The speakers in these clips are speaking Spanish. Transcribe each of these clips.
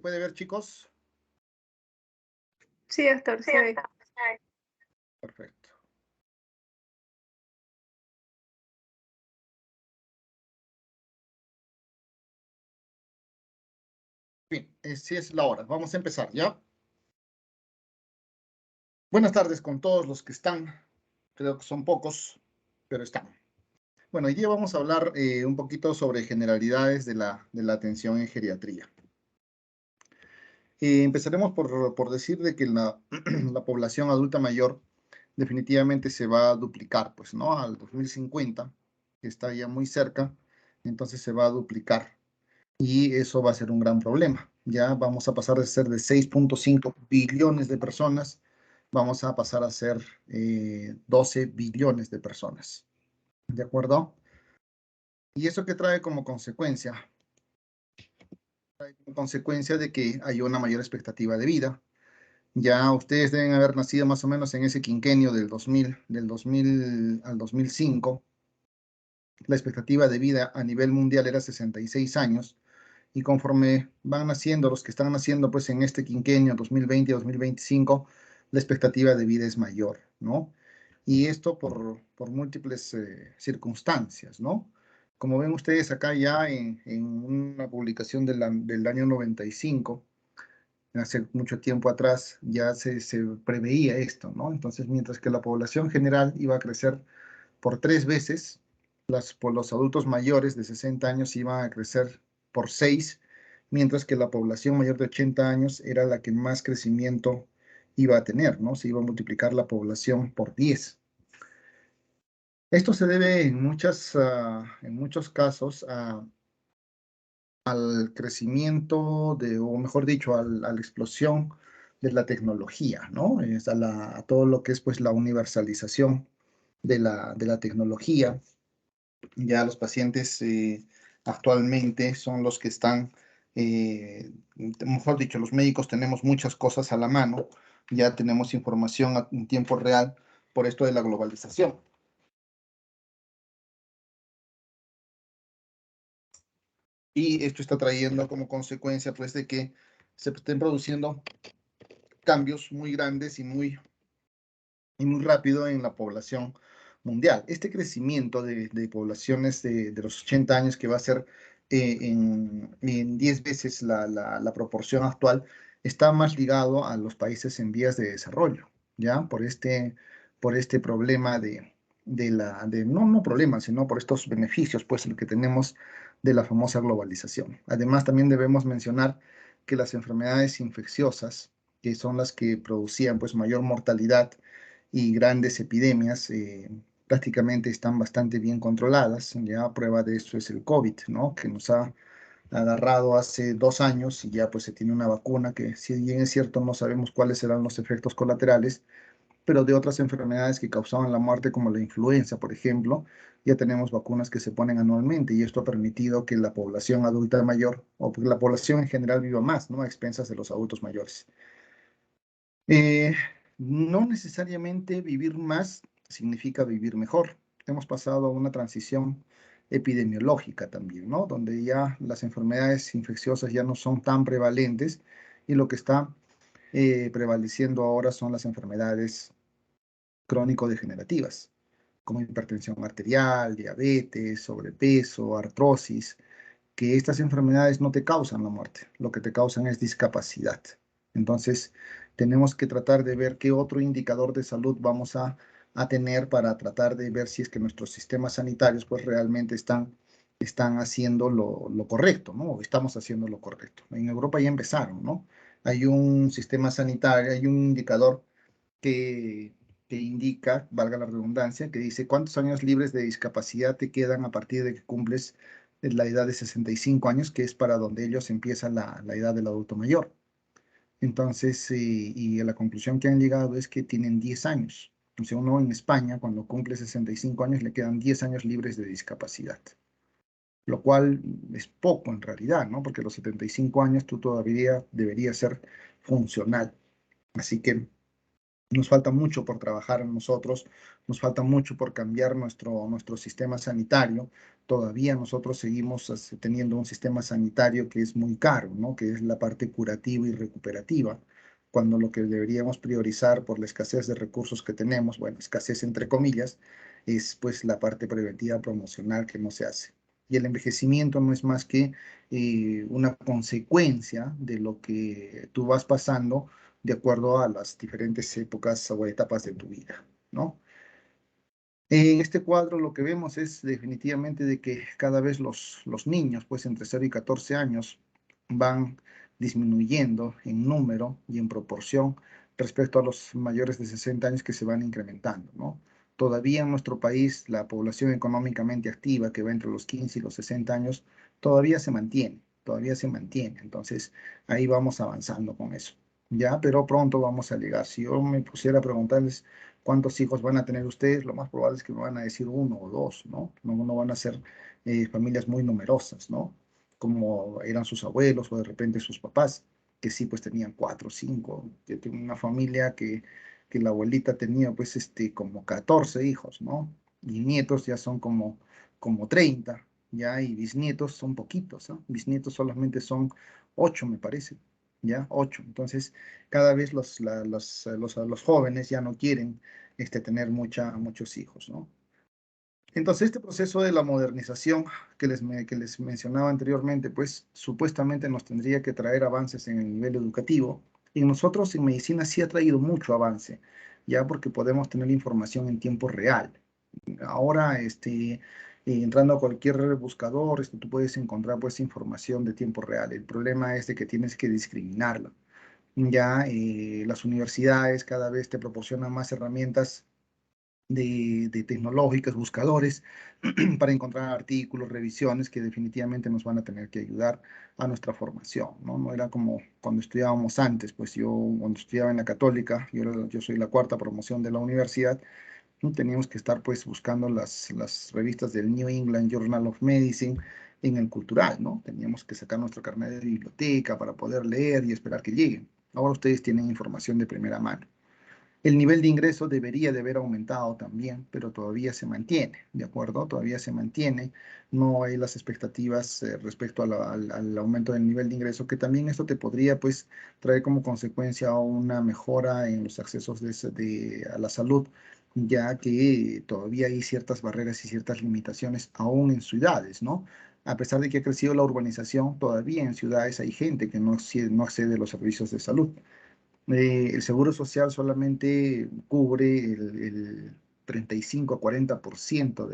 puede ver, chicos? Sí, doctor, se ve. Perfecto. Bien, sí es la hora. Vamos a empezar, ¿ya? Buenas tardes con todos los que están. Creo que son pocos, pero están. Bueno, hoy día vamos a hablar un poquito sobre generalidades de la atención en geriatría. Empezaremos por decir de que la población adulta mayor definitivamente se va a duplicar, pues, ¿no? Al 2050, que está ya muy cerca, entonces se va a duplicar. Y eso va a ser un gran problema. Ya vamos a pasar de ser de 6.5 billones de personas, vamos a pasar a ser 12 billones de personas. ¿De acuerdo? ¿Y eso qué trae como consecuencia? Trae como consecuencia de que hay una mayor expectativa de vida. Ya ustedes deben haber nacido más o menos en ese quinquenio del 2000 al 2005. La expectativa de vida a nivel mundial era 66 años. Y conforme van naciendo, los que están naciendo pues en este quinquenio 2020-2025, la expectativa de vida es mayor, ¿no? Y esto por múltiples circunstancias, ¿no? Como ven ustedes acá ya en una publicación del año 95, hace mucho tiempo atrás, ya se preveía esto, ¿no? Entonces, mientras que la población general iba a crecer por 3 veces, por los adultos mayores de 60 años iban a crecer por 6, mientras que la población mayor de 80 años era la que más crecimiento iba a tener, ¿no? Se iba a multiplicar la población por 10. Esto se debe en muchos casos al crecimiento o mejor dicho, a la explosión de la tecnología, ¿no? Es a todo lo que es pues la universalización de la tecnología. Ya los pacientes actualmente son los que están, mejor dicho, los médicos tenemos muchas cosas a la mano, ya tenemos información en tiempo real por esto de la globalización. Y esto está trayendo como consecuencia, pues, de que se estén produciendo cambios muy grandes y muy rápido en la población mundial. Este crecimiento de poblaciones de los 80 años que va a ser en 10 veces la proporción actual está más ligado a los países en vías de desarrollo, ¿ya? Por este problema no problema, sino por estos beneficios, pues, el que tenemos de la famosa globalización. Además, también debemos mencionar que las enfermedades infecciosas, que son las que producían, pues, mayor mortalidad y grandes epidemias, prácticamente están bastante bien controladas. Ya prueba de eso es el COVID, ¿no? Que nos ha agarrado hace 2 años y ya pues se tiene una vacuna que, si bien es cierto, no sabemos cuáles serán los efectos colaterales, pero de otras enfermedades que causaban la muerte, como la influenza, por ejemplo, ya tenemos vacunas que se ponen anualmente y esto ha permitido que la población adulta mayor o la población en general viva más, ¿no? A expensas de los adultos mayores. Eh, no necesariamente vivir más significa vivir mejor. Hemos pasado a una transición epidemiológica también, ¿no? Donde ya las enfermedades infecciosas ya no son tan prevalentes y lo que está prevaleciendo ahora son las enfermedades crónico-degenerativas, como hipertensión arterial, diabetes, sobrepeso, artrosis, que estas enfermedades no te causan la muerte, lo que te causan es discapacidad. Entonces, tenemos que tratar de ver qué otro indicador de salud vamos a tener para tratar de ver si es que nuestros sistemas sanitarios pues realmente están haciendo lo correcto, ¿no? Estamos haciendo lo correcto. En Europa ya empezaron, ¿no? Hay un sistema sanitario, hay un indicador que, que indica, valga la redundancia, que dice cuántos años libres de discapacidad te quedan a partir de que cumples la edad de 65 años, que es para donde ellos empiezan la edad del adulto mayor. Entonces, y la conclusión que han llegado es que tienen 10 años. O sea, uno en España, cuando cumple 65 años, le quedan 10 años libres de discapacidad, lo cual es poco en realidad, ¿no? Porque a los 75 años tú todavía deberías ser funcional. Así que Nos falta mucho por trabajar en nosotros, nos falta mucho por cambiar nuestro sistema sanitario. Todavía nosotros seguimos teniendo un sistema sanitario que es muy caro, ¿no? Que es la parte curativa y recuperativa, cuando lo que deberíamos priorizar por la escasez de recursos que tenemos, bueno, escasez entre comillas, es pues la parte preventiva promocional que no se hace. Y el envejecimiento no es más que una consecuencia de lo que tú vas pasando de acuerdo a las diferentes épocas o etapas de tu vida, ¿no? En este cuadro lo que vemos es definitivamente de que cada vez los niños, pues entre 0 y 14 años, van disminuyendo en número y en proporción respecto a los mayores de 60 años que se van incrementando, ¿no? Todavía en nuestro país la población económicamente activa, que va entre los 15 y los 60 años, todavía se mantiene, todavía se mantiene. Entonces, ahí vamos avanzando con eso, ¿ya? Pero pronto vamos a llegar. Si yo me pusiera a preguntarles cuántos hijos van a tener ustedes, lo más probable es que me van a decir uno o dos, ¿no? No van a ser familias muy numerosas, ¿no? Como eran sus abuelos o de repente sus papás, que sí, pues tenían cuatro, cinco. Yo tengo una familia que la abuelita tenía, pues, como 14 hijos, ¿no? Y nietos ya son como 30, ¿ya? Y bisnietos son poquitos, ¿no? Bisnietos solamente son 8, me parece, ¿ya? 8. Entonces, cada vez los jóvenes ya no quieren tener muchos hijos, ¿no? Entonces, este proceso de la modernización que les mencionaba anteriormente, pues supuestamente nos tendría que traer avances en el nivel educativo. Y nosotros en medicina sí ha traído mucho avance, ya porque podemos tener información en tiempo real. Ahora, entrando a cualquier buscador, tú puedes encontrar pues información de tiempo real. El problema es de que tienes que discriminarla. Ya las universidades cada vez te proporcionan más herramientas de tecnológicas, buscadores, para encontrar artículos, revisiones que definitivamente nos van a tener que ayudar a nuestra formación, ¿no? No era como cuando estudiábamos antes, pues yo cuando estudiaba en la Católica, yo soy la cuarta promoción de la universidad, ¿no? Teníamos que estar pues buscando las revistas del New England Journal of Medicine en el cultural, ¿no? Teníamos que sacar nuestro carnet de biblioteca para poder leer y esperar que lleguen. Ahora ustedes tienen información de primera mano. El nivel de ingreso debería de haber aumentado también, pero todavía se mantiene, ¿de acuerdo? Todavía se mantiene. No hay las expectativas respecto al aumento del nivel de ingreso, que también esto te podría, pues, traer como consecuencia una mejora en los accesos a la salud, ya que todavía hay ciertas barreras y ciertas limitaciones aún en ciudades, ¿no? A pesar de que ha crecido la urbanización, todavía en ciudades hay gente que no accede a los servicios de salud. El seguro social solamente cubre el 35 a 40%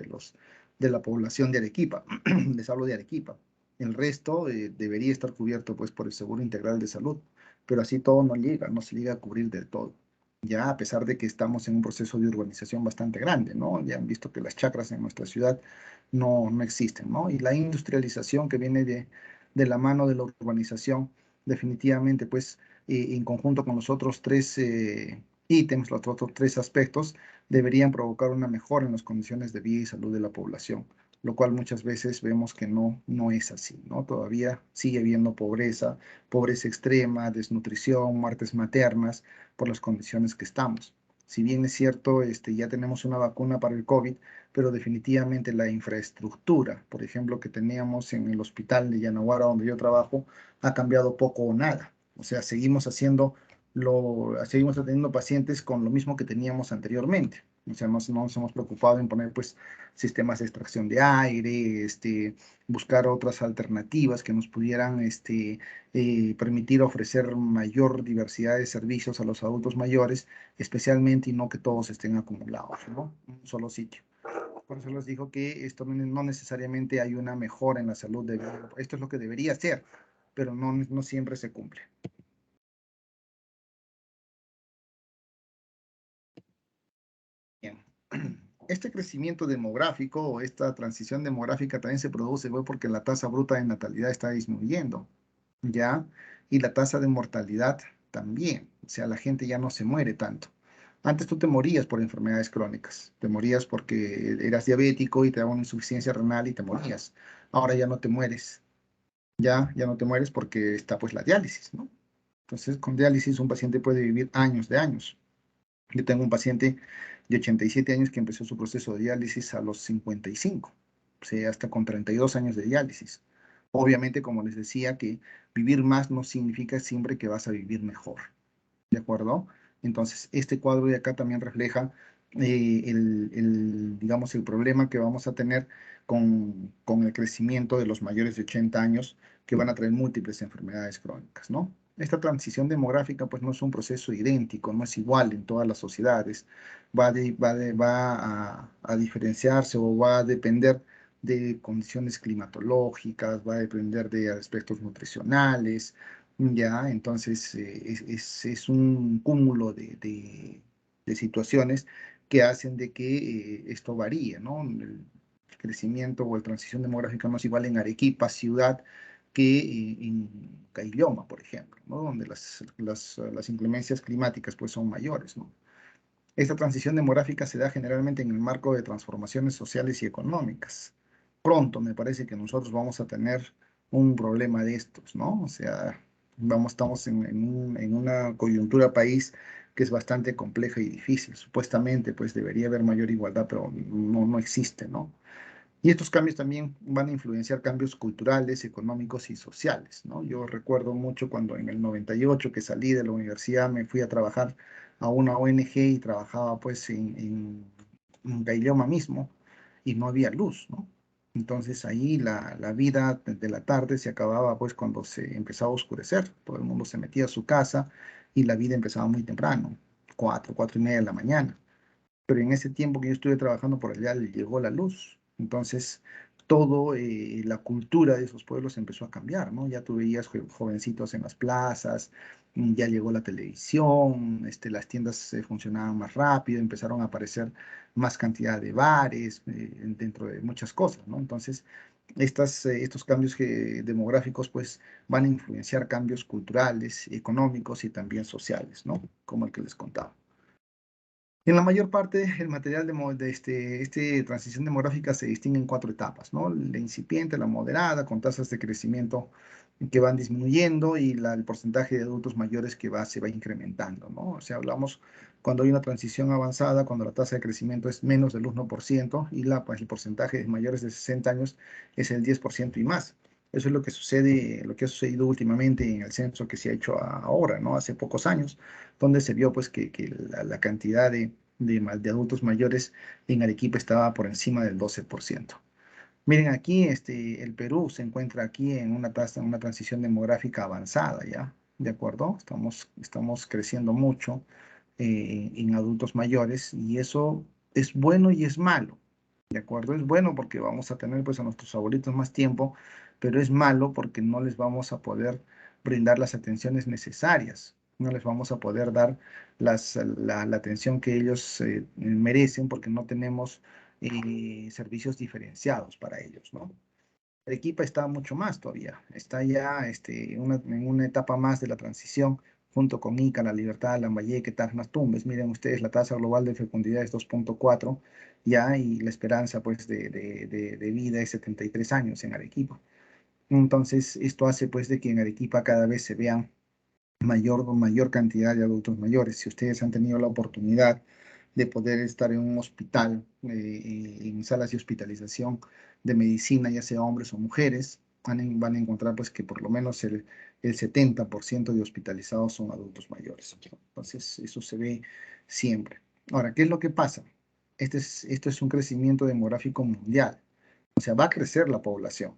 de la población de Arequipa. Les hablo de Arequipa. El resto debería estar cubierto pues, por el Seguro Integral de Salud, pero así todo no llega, no se llega a cubrir del todo. Ya a pesar de que estamos en un proceso de urbanización bastante grande, ¿no? Ya han visto que las chacras en nuestra ciudad no existen, ¿no? Y la industrialización que viene de la mano de la urbanización, definitivamente, pues en conjunto con los otros tres ítems, los otros tres aspectos, deberían provocar una mejora en las condiciones de vida y salud de la población, lo cual muchas veces vemos que no es así, ¿no? Todavía sigue habiendo pobreza, pobreza extrema, desnutrición, muertes maternas por las condiciones que estamos. Si bien es cierto, ya tenemos una vacuna para el COVID, pero definitivamente la infraestructura, por ejemplo, que teníamos en el hospital de Yanaguara, donde yo trabajo, ha cambiado poco o nada. O sea, seguimos atendiendo pacientes con lo mismo que teníamos anteriormente. O sea, no nos hemos preocupado en poner pues sistemas de extracción de aire, buscar otras alternativas que nos pudieran permitir ofrecer mayor diversidad de servicios a los adultos mayores, especialmente y no que todos estén acumulados, ¿no? En un solo sitio. Por eso les digo que esto no necesariamente hay una mejora en la salud de vida. Esto es lo que debería ser, pero no siempre se cumple. Bien. Este crecimiento demográfico o esta transición demográfica también se produce pues, porque la tasa bruta de natalidad está disminuyendo, ¿ya? Y la tasa de mortalidad también. O sea, la gente ya no se muere tanto. Antes tú te morías por enfermedades crónicas, te morías porque eras diabético y te daba una insuficiencia renal y te morías. Ahora ya no te mueres, ya no te mueres porque está pues la diálisis, ¿no? Entonces, con diálisis un paciente puede vivir años de años. Yo tengo un paciente de 87 años que empezó su proceso de diálisis a los 55, o sea, hasta con 32 años de diálisis. Obviamente, como les decía, que vivir más no significa siempre que vas a vivir mejor. ¿De acuerdo? Entonces, este cuadro de acá también refleja digamos, el problema que vamos a tener con el crecimiento de los mayores de 80 años que van a traer múltiples enfermedades crónicas, ¿no? Esta transición demográfica, pues, no es un proceso idéntico, no es igual en todas las sociedades. Va a diferenciarse o va a depender de condiciones climatológicas, va a depender de aspectos nutricionales, ya, entonces es un cúmulo de situaciones que hacen de que esto varíe, ¿no? El crecimiento o la transición demográfica no es igual en Arequipa, ciudad, que en Caylloma, por ejemplo, ¿no? Donde las inclemencias climáticas pues son mayores, ¿no? Esta transición demográfica se da generalmente en el marco de transformaciones sociales y económicas. Pronto me parece que nosotros vamos a tener un problema de estos, ¿no? O sea, estamos en una coyuntura país que es bastante compleja y difícil. Supuestamente, pues debería haber mayor igualdad, pero no existe, ¿no? Y estos cambios también van a influenciar cambios culturales, económicos y sociales, ¿no? Yo recuerdo mucho cuando en el 98 que salí de la universidad me fui a trabajar a una ONG y trabajaba pues en Caylloma mismo y no había luz, ¿no? Entonces ahí la vida de la tarde se acababa pues cuando se empezaba a oscurecer, todo el mundo se metía a su casa y la vida empezaba muy temprano, 4:30 de la mañana, pero en ese tiempo que yo estuve trabajando por allá le llegó la luz. Entonces, todo la cultura de esos pueblos empezó a cambiar, ¿no? Ya tú veías jovencitos en las plazas, ya llegó la televisión, las tiendas funcionaban más rápido, empezaron a aparecer más cantidad de bares dentro de muchas cosas, ¿no? Entonces, estos cambios demográficos, pues, van a influenciar cambios culturales, económicos y también sociales, ¿no? Como el que les contaba. En la mayor parte, el material de transición demográfica se distingue en cuatro etapas, ¿no? La incipiente, la moderada, con tasas de crecimiento que van disminuyendo y el porcentaje de adultos mayores que se va incrementando, ¿no? O sea, hablamos cuando hay una transición avanzada, cuando la tasa de crecimiento es menos del 1% y pues, el porcentaje de mayores de 60 años es el 10% y más. Eso es lo que sucede, lo que ha sucedido últimamente en el censo que se ha hecho ahora, ¿no? Hace pocos años, donde se vio pues que la cantidad de adultos mayores en Arequipa estaba por encima del 12%. Miren, aquí el Perú se encuentra aquí en una tasa, en una transición demográfica avanzada, ¿ya? ¿De acuerdo? Estamos creciendo mucho en adultos mayores y eso es bueno y es malo. ¿De acuerdo? Es bueno porque vamos a tener pues a nuestros abuelitos más tiempo, pero es malo porque no les vamos a poder brindar las atenciones necesarias, no les vamos a poder dar la atención que ellos merecen porque no tenemos servicios diferenciados para ellos, ¿no? Arequipa está mucho más todavía, está ya en una etapa más de la transición, junto con Ica, La Libertad, Lambayeque, Tacna, Tumbes. Miren ustedes, la tasa global de fecundidad es 2,4 ya, y la esperanza pues de vida es 73 años en Arequipa. Entonces, esto hace pues de que en Arequipa cada vez se vean mayor cantidad de adultos mayores. Si ustedes han tenido la oportunidad de poder estar en un hospital, en salas de hospitalización de medicina, ya sea hombres o mujeres, van a encontrar pues que por lo menos el 70% de hospitalizados son adultos mayores. Entonces, eso se ve siempre. Ahora, ¿qué es lo que pasa? Esto es un crecimiento demográfico mundial. O sea, va a crecer la población,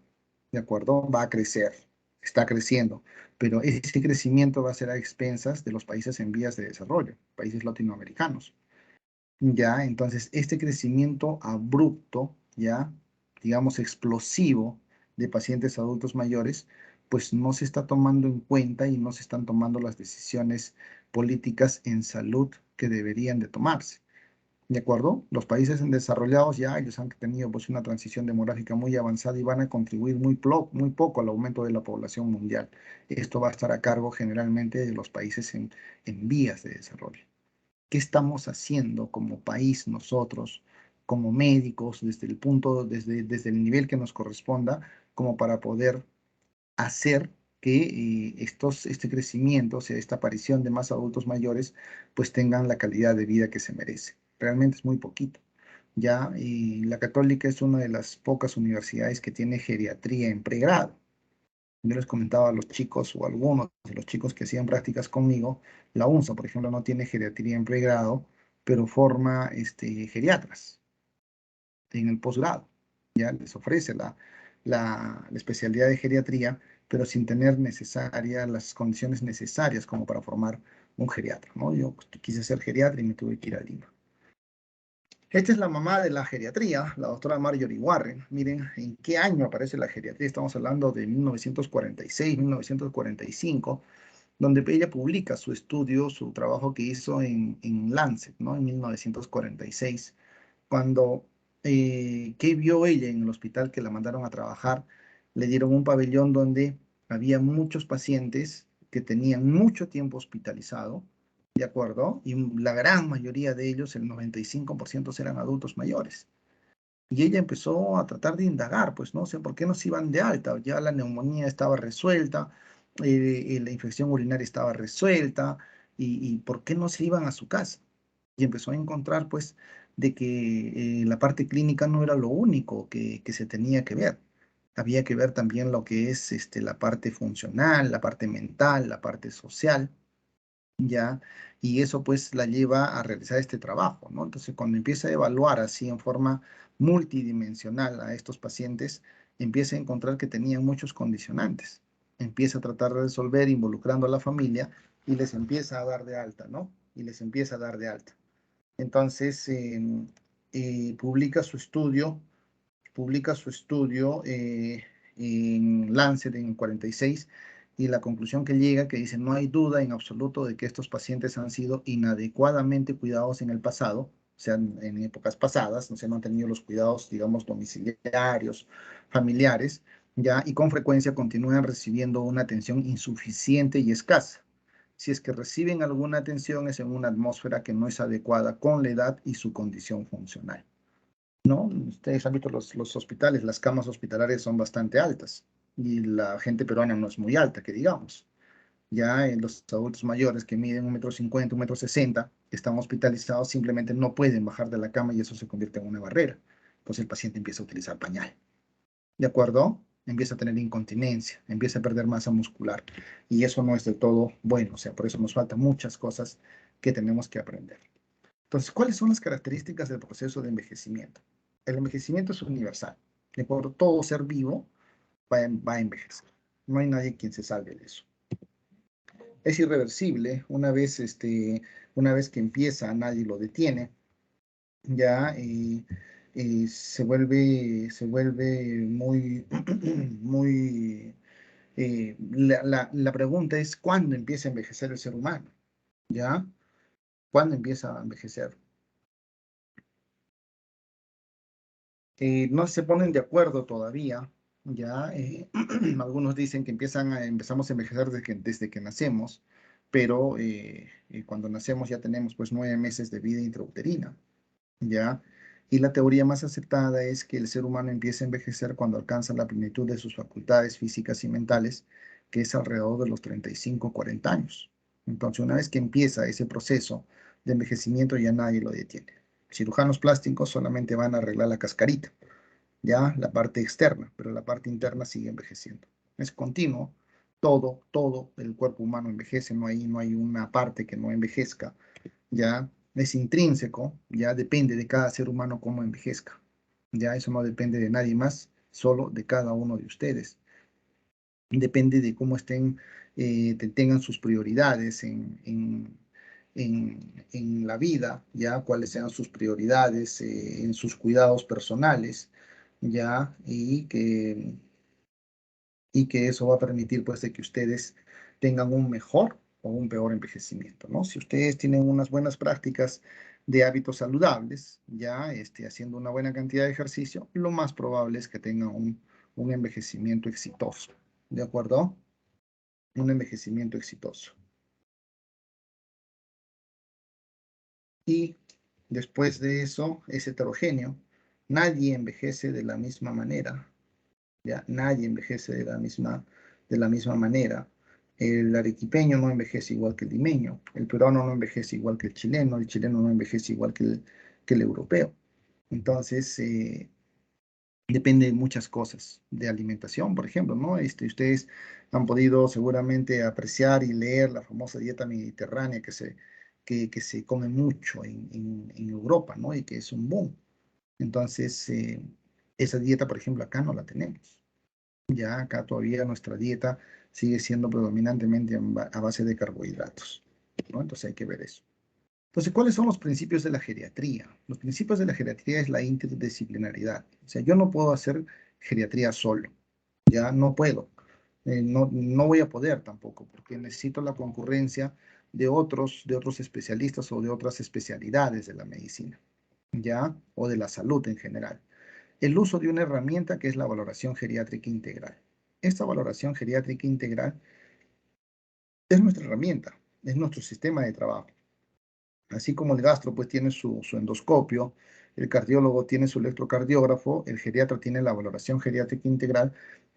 ¿de acuerdo? Va a crecer, está creciendo, pero ese crecimiento va a ser a expensas de los países en vías de desarrollo, países latinoamericanos. Ya, entonces, este crecimiento abrupto, ya, digamos, explosivo de pacientes adultos mayores, pues no se está tomando en cuenta y no se están tomando las decisiones políticas en salud que deberían de tomarse. ¿De acuerdo? Los países en desarrollados ya ellos han tenido pues una transición demográfica muy avanzada y van a contribuir muy poco al aumento de la población mundial. Esto va a estar a cargo generalmente de los países en vías de desarrollo. ¿Qué estamos haciendo como país nosotros, como médicos, desde el nivel que nos corresponda, como para poder hacer que este crecimiento, o sea, esta aparición de más adultos mayores, pues tengan la calidad de vida que se merece. Realmente es muy poquito. Ya, y la Católica es una de las pocas universidades que tiene geriatría en pregrado. Yo les comentaba a los chicos o a algunos de los chicos que hacían prácticas conmigo, la UNSA, por ejemplo, no tiene geriatría en pregrado, pero forma geriatras en el posgrado. Ya les ofrece la especialidad de geriatría, pero sin tener las condiciones necesarias como para formar un geriatra, ¿no? Yo quise ser geriatra y me tuve que ir a Lima. Esta es la mamá de la geriatría, la doctora Marjorie Warren. Miren en qué año aparece la geriatría. Estamos hablando de 1946, 1945, donde ella publica su estudio, su trabajo que hizo en Lancet, ¿no? En 1946, cuando, ¿qué vio ella en el hospital que la mandaron a trabajar? Le dieron un pabellón donde había muchos pacientes que tenían mucho tiempo hospitalizado, ¿de acuerdo? Y la gran mayoría de ellos, el 95%, eran adultos mayores. Y ella empezó a tratar de indagar, pues no sé por qué no se iban de alta. Ya la neumonía estaba resuelta, la infección urinaria estaba resuelta, y por qué no se iban a su casa. Y empezó a encontrar, pues, de que la parte clínica no era lo único que se tenía que ver. Había que ver también lo que es la parte funcional, la parte mental, la parte social, ¿ya? Y eso pues la lleva a realizar este trabajo, ¿no? Entonces, cuando empieza a evaluar así en forma multidimensional a estos pacientes, empieza a encontrar que tenían muchos condicionantes. Empieza a tratar de resolver involucrando a la familia y les empieza a dar de alta, ¿no? Y les empieza a dar de alta. Entonces, publica su estudio en Lancet en 46, y la conclusión que llega, que dice: no hay duda en absoluto de que estos pacientes han sido inadecuadamente cuidados en el pasado, o sea, en épocas pasadas, no se han tenido los cuidados, digamos, domiciliarios, familiares, ya, y con frecuencia continúan recibiendo una atención insuficiente y escasa. Si es que reciben alguna atención, es en una atmósfera que no es adecuada con la edad y su condición funcional, ¿no? Ustedes han visto los hospitales, las camas hospitalarias son bastante altas y la gente peruana no es muy alta, que digamos. Ya en los adultos mayores que miden 1,50 m, 1,60 m, están hospitalizados, simplemente no pueden bajar de la cama y eso se convierte en una barrera. Entonces el paciente empieza a utilizar pañal, ¿de acuerdo? Empieza a tener incontinencia, empieza a perder masa muscular, y eso no es del todo bueno. O sea, por eso nos faltan muchas cosas que tenemos que aprender. Entonces, ¿cuáles son las características del proceso de envejecimiento? El envejecimiento es universal. ¿De acuerdo? Todo ser vivo va a envejecer. No hay nadie quien se salve de eso. Es irreversible. Una vez que empieza, nadie lo detiene. Ya se vuelve muy, muy... la pregunta es: ¿cuándo empieza a envejecer el ser humano? ¿Ya? ¿Cuándo empieza a envejecer? No se ponen de acuerdo todavía, ya. Algunos dicen que empezamos a envejecer desde que nacemos, pero cuando nacemos ya tenemos pues 9 meses de vida intrauterina, ya. Y la teoría más aceptada es que el ser humano empieza a envejecer cuando alcanza la plenitud de sus facultades físicas y mentales, que es alrededor de los 35, 40 años. Entonces, una vez que empieza ese proceso de envejecimiento, ya nadie lo detiene. Cirujanos plásticos solamente van a arreglar la cascarita, ya la parte externa, pero la parte interna sigue envejeciendo. Es continuo, todo el cuerpo humano envejece, no hay una parte que no envejezca, ya es intrínseco, ya depende de cada ser humano cómo envejezca, ya eso no depende de nadie más, solo de cada uno de ustedes. Depende de cómo tengan sus prioridades en la vida, ya cuáles sean sus prioridades en sus cuidados personales, ya, y que eso va a permitir pues de que ustedes tengan un mejor o un peor envejecimiento, ¿no? Si ustedes tienen unas buenas prácticas de hábitos saludables, ya haciendo una buena cantidad de ejercicio, lo más probable es que tengan un envejecimiento exitoso, ¿de acuerdo? Un envejecimiento exitoso. Y después de eso es heterogéneo. Nadie envejece de la misma manera, ¿ya? Nadie envejece de la misma manera. El arequipeño no envejece igual que el limeño, el peruano no envejece igual que el chileno no envejece igual que el europeo. Entonces, depende de muchas cosas, de alimentación, por ejemplo, ¿no? Ustedes han podido seguramente apreciar y leer la famosa dieta mediterránea que se come mucho en Europa, ¿no? Y que es un boom. Entonces, esa dieta, por ejemplo, acá no la tenemos. Ya acá todavía nuestra dieta sigue siendo predominantemente a base de carbohidratos, ¿no? Entonces hay que ver eso. Entonces, ¿cuáles son los principios de la geriatría? Los principios de la geriatría es la interdisciplinaridad. O sea, yo no puedo hacer geriatría solo, ya no puedo. No voy a poder tampoco, porque necesito la concurrencia de otros especialistas o de otras especialidades de la medicina, ya, o de la salud en general. El uso de una herramienta que es la valoración geriátrica integral. Esta valoración geriátrica integral es nuestra herramienta, es nuestro sistema de trabajo. Así como el gastro pues tiene su endoscopio, el cardiólogo tiene su electrocardiógrafo, el geriatra tiene la valoración geriátrica integral,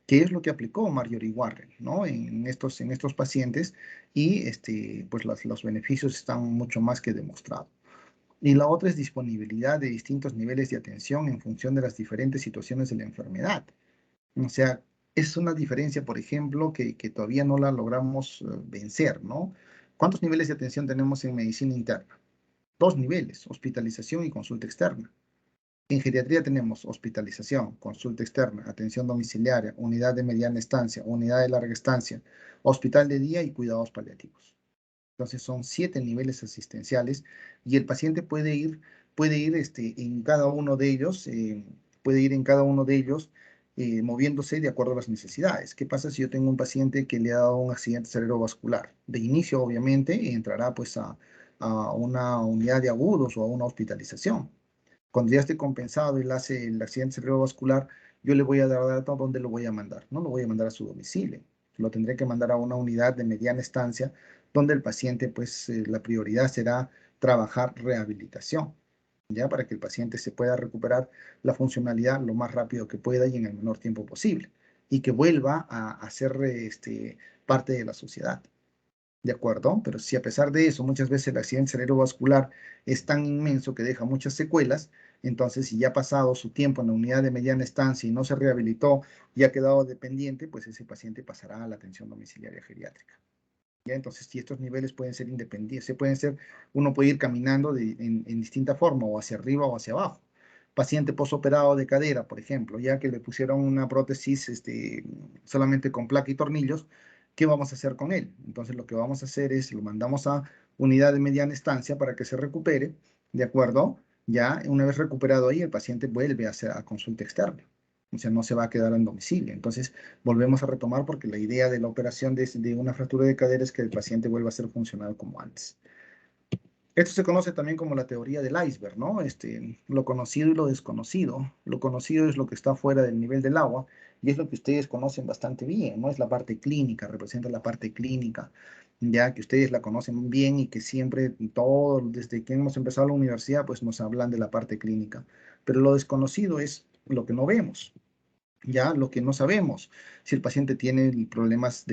que es lo que aplicó Marjorie Warren, ¿no? En estos pacientes y pues los beneficios están mucho más que demostrados. Y la otra es disponibilidad de distintos niveles de atención en función de las diferentes situaciones de la enfermedad. O sea, es una diferencia, por ejemplo, que todavía no la logramos vencer, ¿no? ¿Cuántos niveles de atención tenemos en medicina interna? Dos niveles, hospitalización y consulta externa. En geriatría tenemos hospitalización, consulta externa, atención domiciliaria, unidad de mediana estancia, unidad de larga estancia, hospital de día y cuidados paliativos. Entonces son 7 niveles asistenciales y el paciente puede ir en cada uno de ellos, moviéndose de acuerdo a las necesidades. ¿Qué pasa si yo tengo un paciente que le ha dado un accidente cerebrovascular? De inicio, obviamente, entrará pues a una unidad de agudos o a una hospitalización. Cuando ya esté compensado y le hace el accidente cerebrovascular, yo le voy a dar datos dónde lo voy a mandar. No lo voy a mandar a su domicilio. Lo tendré que mandar a una unidad de mediana estancia donde el paciente, pues la prioridad será trabajar rehabilitación, ya para que el paciente se pueda recuperar la funcionalidad lo más rápido que pueda y en el menor tiempo posible y que vuelva a ser parte de la sociedad. ¿De acuerdo? Pero si a pesar de eso, muchas veces el accidente cerebrovascular es tan inmenso que deja muchas secuelas, entonces si ya ha pasado su tiempo en la unidad de mediana estancia y no se rehabilitó y ha quedado dependiente, pues ese paciente pasará a la atención domiciliaria geriátrica. ¿Ya? Entonces, si estos niveles pueden ser independientes, uno puede ir caminando en distinta forma, o hacia arriba o hacia abajo. Paciente posoperado de cadera, por ejemplo, ya que le pusieron una prótesis solamente con placa y tornillos, ¿qué vamos a hacer con él? Entonces, lo que vamos a hacer es lo mandamos a unidad de mediana estancia para que se recupere, ¿de acuerdo? Ya una vez recuperado ahí, el paciente vuelve a hacer a consulta externa. O sea, no se va a quedar en domicilio. Entonces, volvemos a retomar porque la idea de la operación de una fractura de cadera es que el paciente vuelva a ser funcional como antes. Esto se conoce también como la teoría del iceberg, ¿no? Lo conocido y lo desconocido. Lo conocido es lo que está fuera del nivel del agua y es lo que ustedes conocen bastante bien, ¿no? Es la parte clínica, representa la parte clínica, ya que ustedes la conocen bien y que siempre, todo, desde que hemos empezado la universidad, pues nos hablan de la parte clínica. Pero lo desconocido es lo que no vemos. Ya lo que no sabemos, si el paciente tiene problemas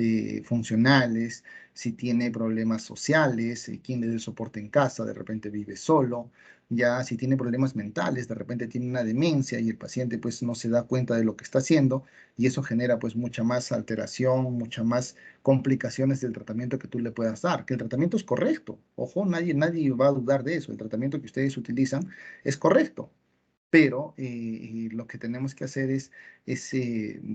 funcionales, si tiene problemas sociales, quién le dé soporte en casa, de repente vive solo, ya si tiene problemas mentales, de repente tiene una demencia y el paciente pues no se da cuenta de lo que está haciendo y eso genera pues mucha más alteración, mucha más complicaciones del tratamiento que tú le puedas dar, que el tratamiento es correcto, ojo, nadie va a dudar de eso, el tratamiento que ustedes utilizan es correcto, pero lo que tenemos que hacer es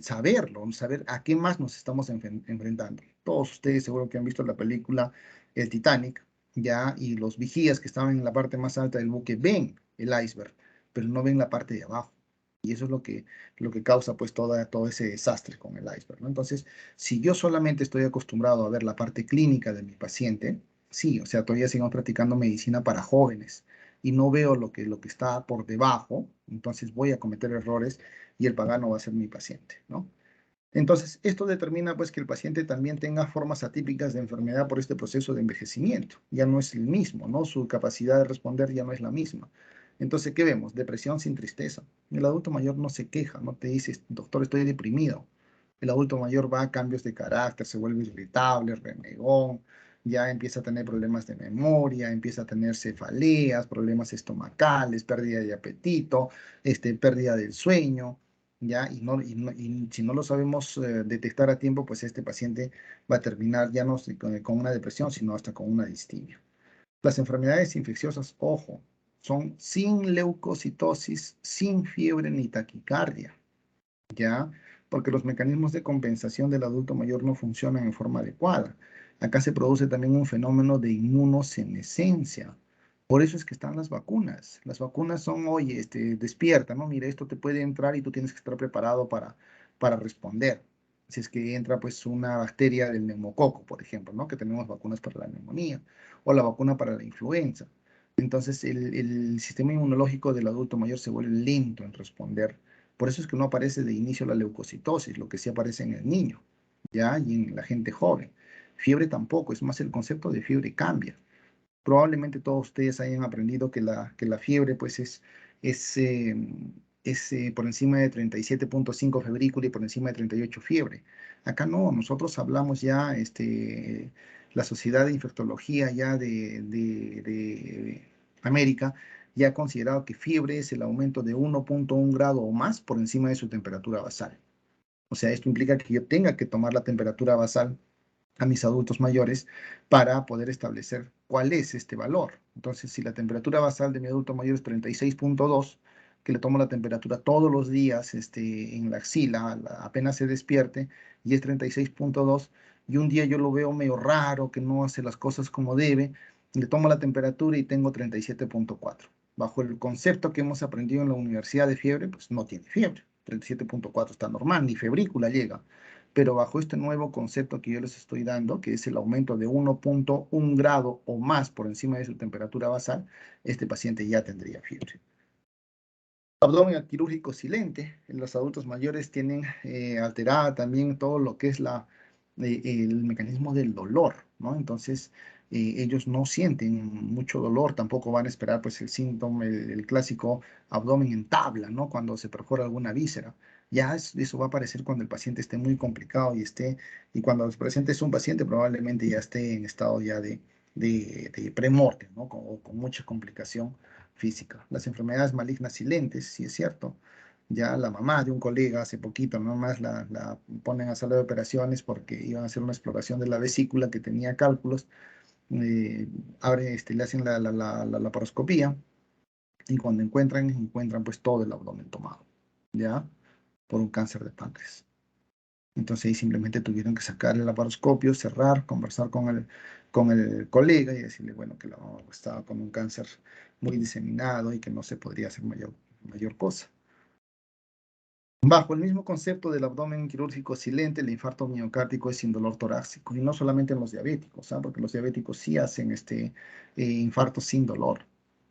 saberlo, saber a qué más nos estamos enfrentando. Todos ustedes seguro que han visto la película El Titanic, ya, y los vigías que estaban en la parte más alta del buque ven el iceberg, pero no ven la parte de abajo. Y eso es lo que causa pues todo ese desastre con el iceberg, ¿no? Entonces, si yo solamente estoy acostumbrado a ver la parte clínica de mi paciente, sí, o sea, todavía sigamos practicando medicina para jóvenes y no veo lo que está por debajo, entonces voy a cometer errores y el pagano va a ser mi paciente, ¿no? Entonces, esto determina pues que el paciente también tenga formas atípicas de enfermedad por este proceso de envejecimiento. Ya no es el mismo, ¿no? Su capacidad de responder ya no es la misma. Entonces, ¿qué vemos? Depresión sin tristeza. El adulto mayor no se queja, no te dice, doctor, estoy deprimido. El adulto mayor va a cambios de carácter, se vuelve irritable, renegón, ya empieza a tener problemas de memoria, empieza a tener cefaleas, problemas estomacales, pérdida de apetito, pérdida del sueño, ya, y si no lo sabemos detectar a tiempo, pues este paciente va a terminar ya no con una depresión, sino hasta con una distimia. Las enfermedades infecciosas, ojo, son sin leucocitosis, sin fiebre ni taquicardia. ¿Ya? Porque los mecanismos de compensación del adulto mayor no funcionan en forma adecuada. Acá se produce también un fenómeno de inmunosenescencia. Por eso es que están las vacunas. Las vacunas son, oye, despierta, ¿no? Mira, esto te puede entrar y tú tienes que estar preparado para responder. Si es que entra, pues, una bacteria del neumococo, por ejemplo, ¿no? Que tenemos vacunas para la neumonía o la vacuna para la influenza. Entonces, el sistema inmunológico del adulto mayor se vuelve lento en responder. Por eso es que no aparece de inicio la leucocitosis, lo que sí aparece en el niño, ¿ya? Y en la gente joven. Fiebre tampoco, es más, el concepto de fiebre cambia. Probablemente todos ustedes hayan aprendido que la fiebre, pues, es, eh, es por encima de 37,5 febrícula y por encima de 38 fiebre. Acá no, nosotros hablamos ya, la Sociedad de Infectología ya de América ya ha considerado que fiebre es el aumento de 1,1 grado o más por encima de su temperatura basal. O sea, esto implica que yo tenga que tomar la temperatura basal a mis adultos mayores para poder establecer cuál es este valor. Entonces, si la temperatura basal de mi adulto mayor es 36,2, que le tomo la temperatura todos los días en la axila, apenas se despierte, y es 36,2, y un día yo lo veo medio raro, que no hace las cosas como debe, le tomo la temperatura y tengo 37,4. Bajo el concepto que hemos aprendido en la universidad de fiebre, pues no tiene fiebre. 37,4 está normal, ni febrícula llega, pero bajo este nuevo concepto que yo les estoy dando, que es el aumento de 1,1 grado o más por encima de su temperatura basal, este paciente ya tendría fiebre. Abdomen quirúrgico silente. Los adultos mayores tienen alterada también todo lo que es el mecanismo del dolor, ¿no? Entonces, ellos no sienten mucho dolor, tampoco van a esperar pues el síntoma, el clásico abdomen en tabla, ¿no? Cuando se perfora alguna víscera. Eso va a aparecer cuando el paciente esté muy complicado y cuando se presente es un paciente probablemente ya esté en estado ya de premorte, ¿no? Con mucha complicación física. Las enfermedades malignas silentes, sí es cierto. Ya la mamá de un colega hace poquito, nomás la ponen a sala de operaciones porque iban a hacer una exploración de la vesícula que tenía cálculos. eh, le hacen la laparoscopía y cuando encuentran pues todo el abdomen tomado, ¿ya? Por un cáncer de páncreas. Entonces ahí simplemente tuvieron que sacar el laparoscopio, cerrar, conversar con el colega y decirle, bueno, que la mamá estaba con un cáncer muy diseminado y que no se podría hacer mayor cosa. Bajo el mismo concepto del abdomen quirúrgico silente, el infarto miocárdico es sin dolor torácico, y no solamente en los diabéticos, ¿ah? Porque los diabéticos sí hacen infarto sin dolor,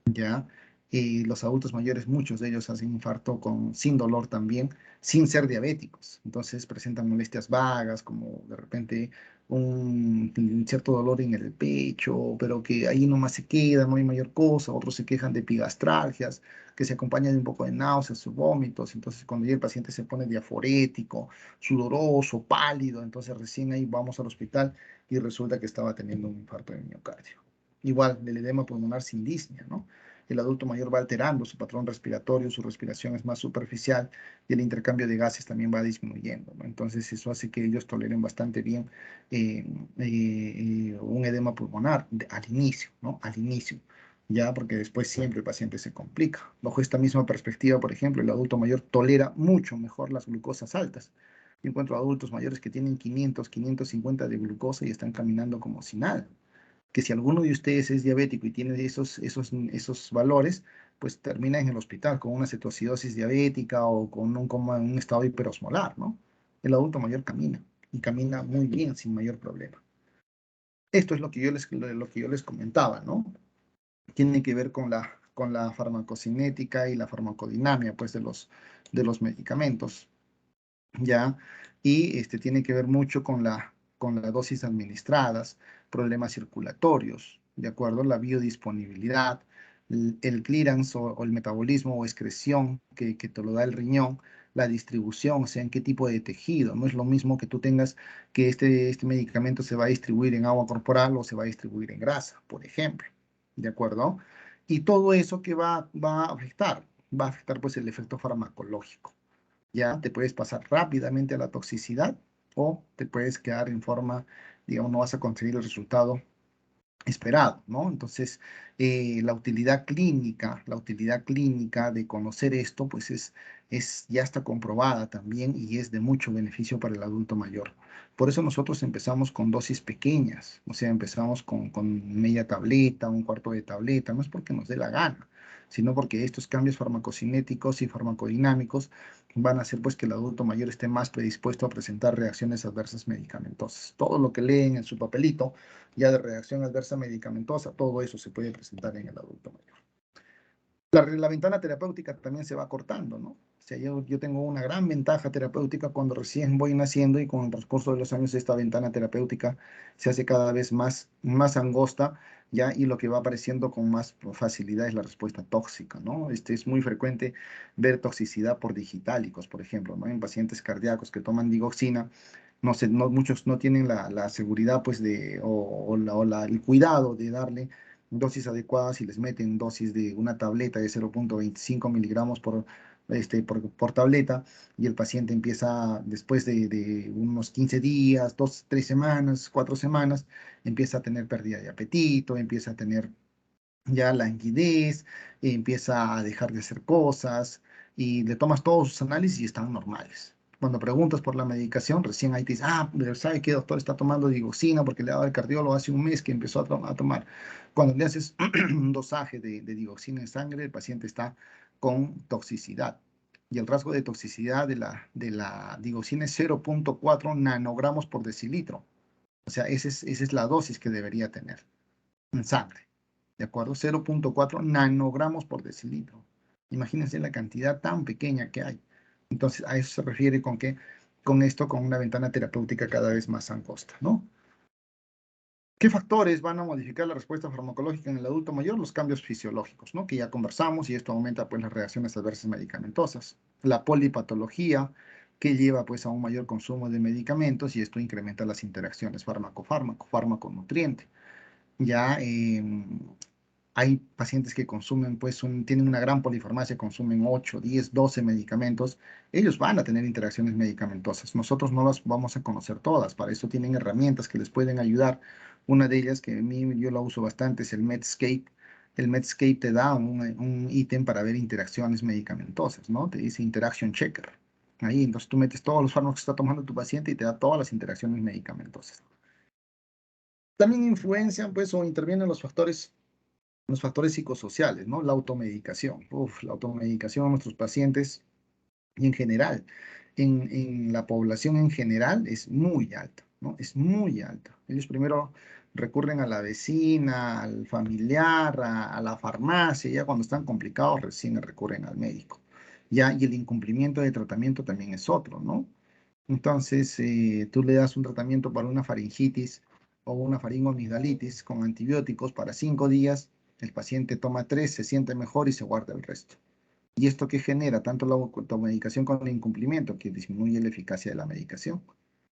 ¿ya? Y los adultos mayores, muchos de ellos hacen infarto sin dolor también, sin ser diabéticos. Entonces presentan molestias vagas, como de repente un cierto dolor en el pecho, pero que ahí nomás se queda, no hay mayor cosa. Otros se quejan de epigastralgias, que se acompaña de un poco de náuseas o vómitos. Entonces, cuando ya el paciente se pone diaforético, sudoroso, pálido, entonces recién ahí vamos al hospital y resulta que estaba teniendo un infarto de miocardio. Igual, el edema pulmonar sin disnea, ¿no? El adulto mayor va alterando su patrón respiratorio, su respiración es más superficial y el intercambio de gases también va disminuyendo, ¿no? Entonces, eso hace que ellos toleren bastante bien un edema pulmonar al inicio, ¿no? Al inicio, ya porque después siempre el paciente se complica. Bajo esta misma perspectiva, por ejemplo, el adulto mayor tolera mucho mejor las glucosas altas. Yo encuentro adultos mayores que tienen 500, 550 de glucosa y están caminando como si nada. Que si alguno de ustedes es diabético y tiene esos valores, pues termina en el hospital con una cetoacidosis diabética o con un estado hiperosmolar, ¿no? El adulto mayor camina y camina muy bien, sin mayor problema. Esto es lo que yo les comentaba, ¿no? Tiene que ver con la farmacocinética y la farmacodinamia, pues, de los medicamentos, ¿ya? Y tiene que ver mucho con la dosis administradas, problemas circulatorios, ¿de acuerdo? La biodisponibilidad, el clearance o el metabolismo o excreción que te lo da el riñón, la distribución, o sea, en qué tipo de tejido. No es lo mismo que tú tengas que este medicamento se va a distribuir en agua corporal o se va a distribuir en grasa, por ejemplo. ¿De acuerdo? Y todo eso que va a afectar, va a afectar pues el efecto farmacológico. Ya te puedes pasar rápidamente a la toxicidad o te puedes quedar en forma, digamos, no vas a conseguir el resultado esperado, ¿no? Entonces, la utilidad clínica de conocer esto, pues ya está comprobada también y es de mucho beneficio para el adulto mayor. Por eso nosotros empezamos con dosis pequeñas, o sea, empezamos con media tableta, un cuarto de tableta, no es porque nos dé la gana, sino porque estos cambios farmacocinéticos y farmacodinámicos van a hacer pues que el adulto mayor esté más predispuesto a presentar reacciones adversas medicamentosas. Todo lo que leen en su papelito ya de reacción adversa medicamentosa, todo eso se puede presentar en el adulto mayor. La ventana terapéutica también se va cortando, ¿no? O sea, yo tengo una gran ventaja terapéutica cuando recién voy naciendo y con el transcurso de los años esta ventana terapéutica se hace cada vez más angosta, ¿ya? Y lo que va apareciendo con más facilidad es la respuesta tóxica, ¿no? Es muy frecuente ver toxicidad por digitálicos, por ejemplo, ¿no? En pacientes cardíacos que toman digoxina, no sé, muchos no tienen la seguridad, pues, el cuidado de darle dosis adecuadas y les meten dosis de una tableta de 0,25 miligramos por tableta y el paciente empieza, después de unos 15 días, 2, 3 semanas, 4 semanas, empieza a tener pérdida de apetito, empieza a tener ya languidez, empieza a dejar de hacer cosas y le tomas todos sus análisis y están normales. Cuando preguntas por la medicación, recién ahí te dice, pero ¿sabe qué, doctor? Está tomando digoxina porque le ha dado el cardiólogo hace un mes que empezó a tomar. Cuando le haces un dosaje de digoxina en sangre, el paciente está con toxicidad. Y el rasgo de toxicidad de la digoxina es 0,4 nanogramos por decilitro. O sea, esa es la dosis que debería tener en sangre. ¿De acuerdo? 0,4 nanogramos por decilitro. Imagínense la cantidad tan pequeña que hay. Entonces, a eso se refiere con esto, con una ventana terapéutica cada vez más angosta, ¿no? ¿Qué factores van a modificar la respuesta farmacológica en el adulto mayor? Los cambios fisiológicos, ¿no? Que ya conversamos y esto aumenta pues las reacciones adversas medicamentosas. La polipatología, que lleva pues a un mayor consumo de medicamentos y esto incrementa las interacciones fármaco-fármaco, fármaco-nutriente. Ya hay pacientes que consumen, pues, tienen una gran polifarmacia, consumen 8, 10, 12 medicamentos. Ellos van a tener interacciones medicamentosas. Nosotros no las vamos a conocer todas. Para eso tienen herramientas que les pueden ayudar. Una de ellas, que a mí yo la uso bastante, es el Medscape. El Medscape te da un ítem para ver interacciones medicamentosas, ¿no? Te dice Interaction Checker. Ahí, entonces tú metes todos los fármacos que está tomando tu paciente y te da todas las interacciones medicamentosas. También influencian, pues, o intervienen los factores psicosociales, ¿no? La automedicación. Uf, la automedicación a nuestros pacientes y en general, en la población en general es muy alta, ¿no? Es muy alta. Ellos primero recurren a la vecina, al familiar, a la farmacia, ya cuando están complicados recién recurren al médico. Ya, y el incumplimiento de tratamiento también es otro, ¿no? Entonces, tú le das un tratamiento para una faringitis o una faringoamigdalitis con antibióticos para 5 días, el paciente toma 3, se siente mejor y se guarda el resto. ¿Y esto qué genera? Tanto la automedicación como el incumplimiento, que disminuye la eficacia de la medicación.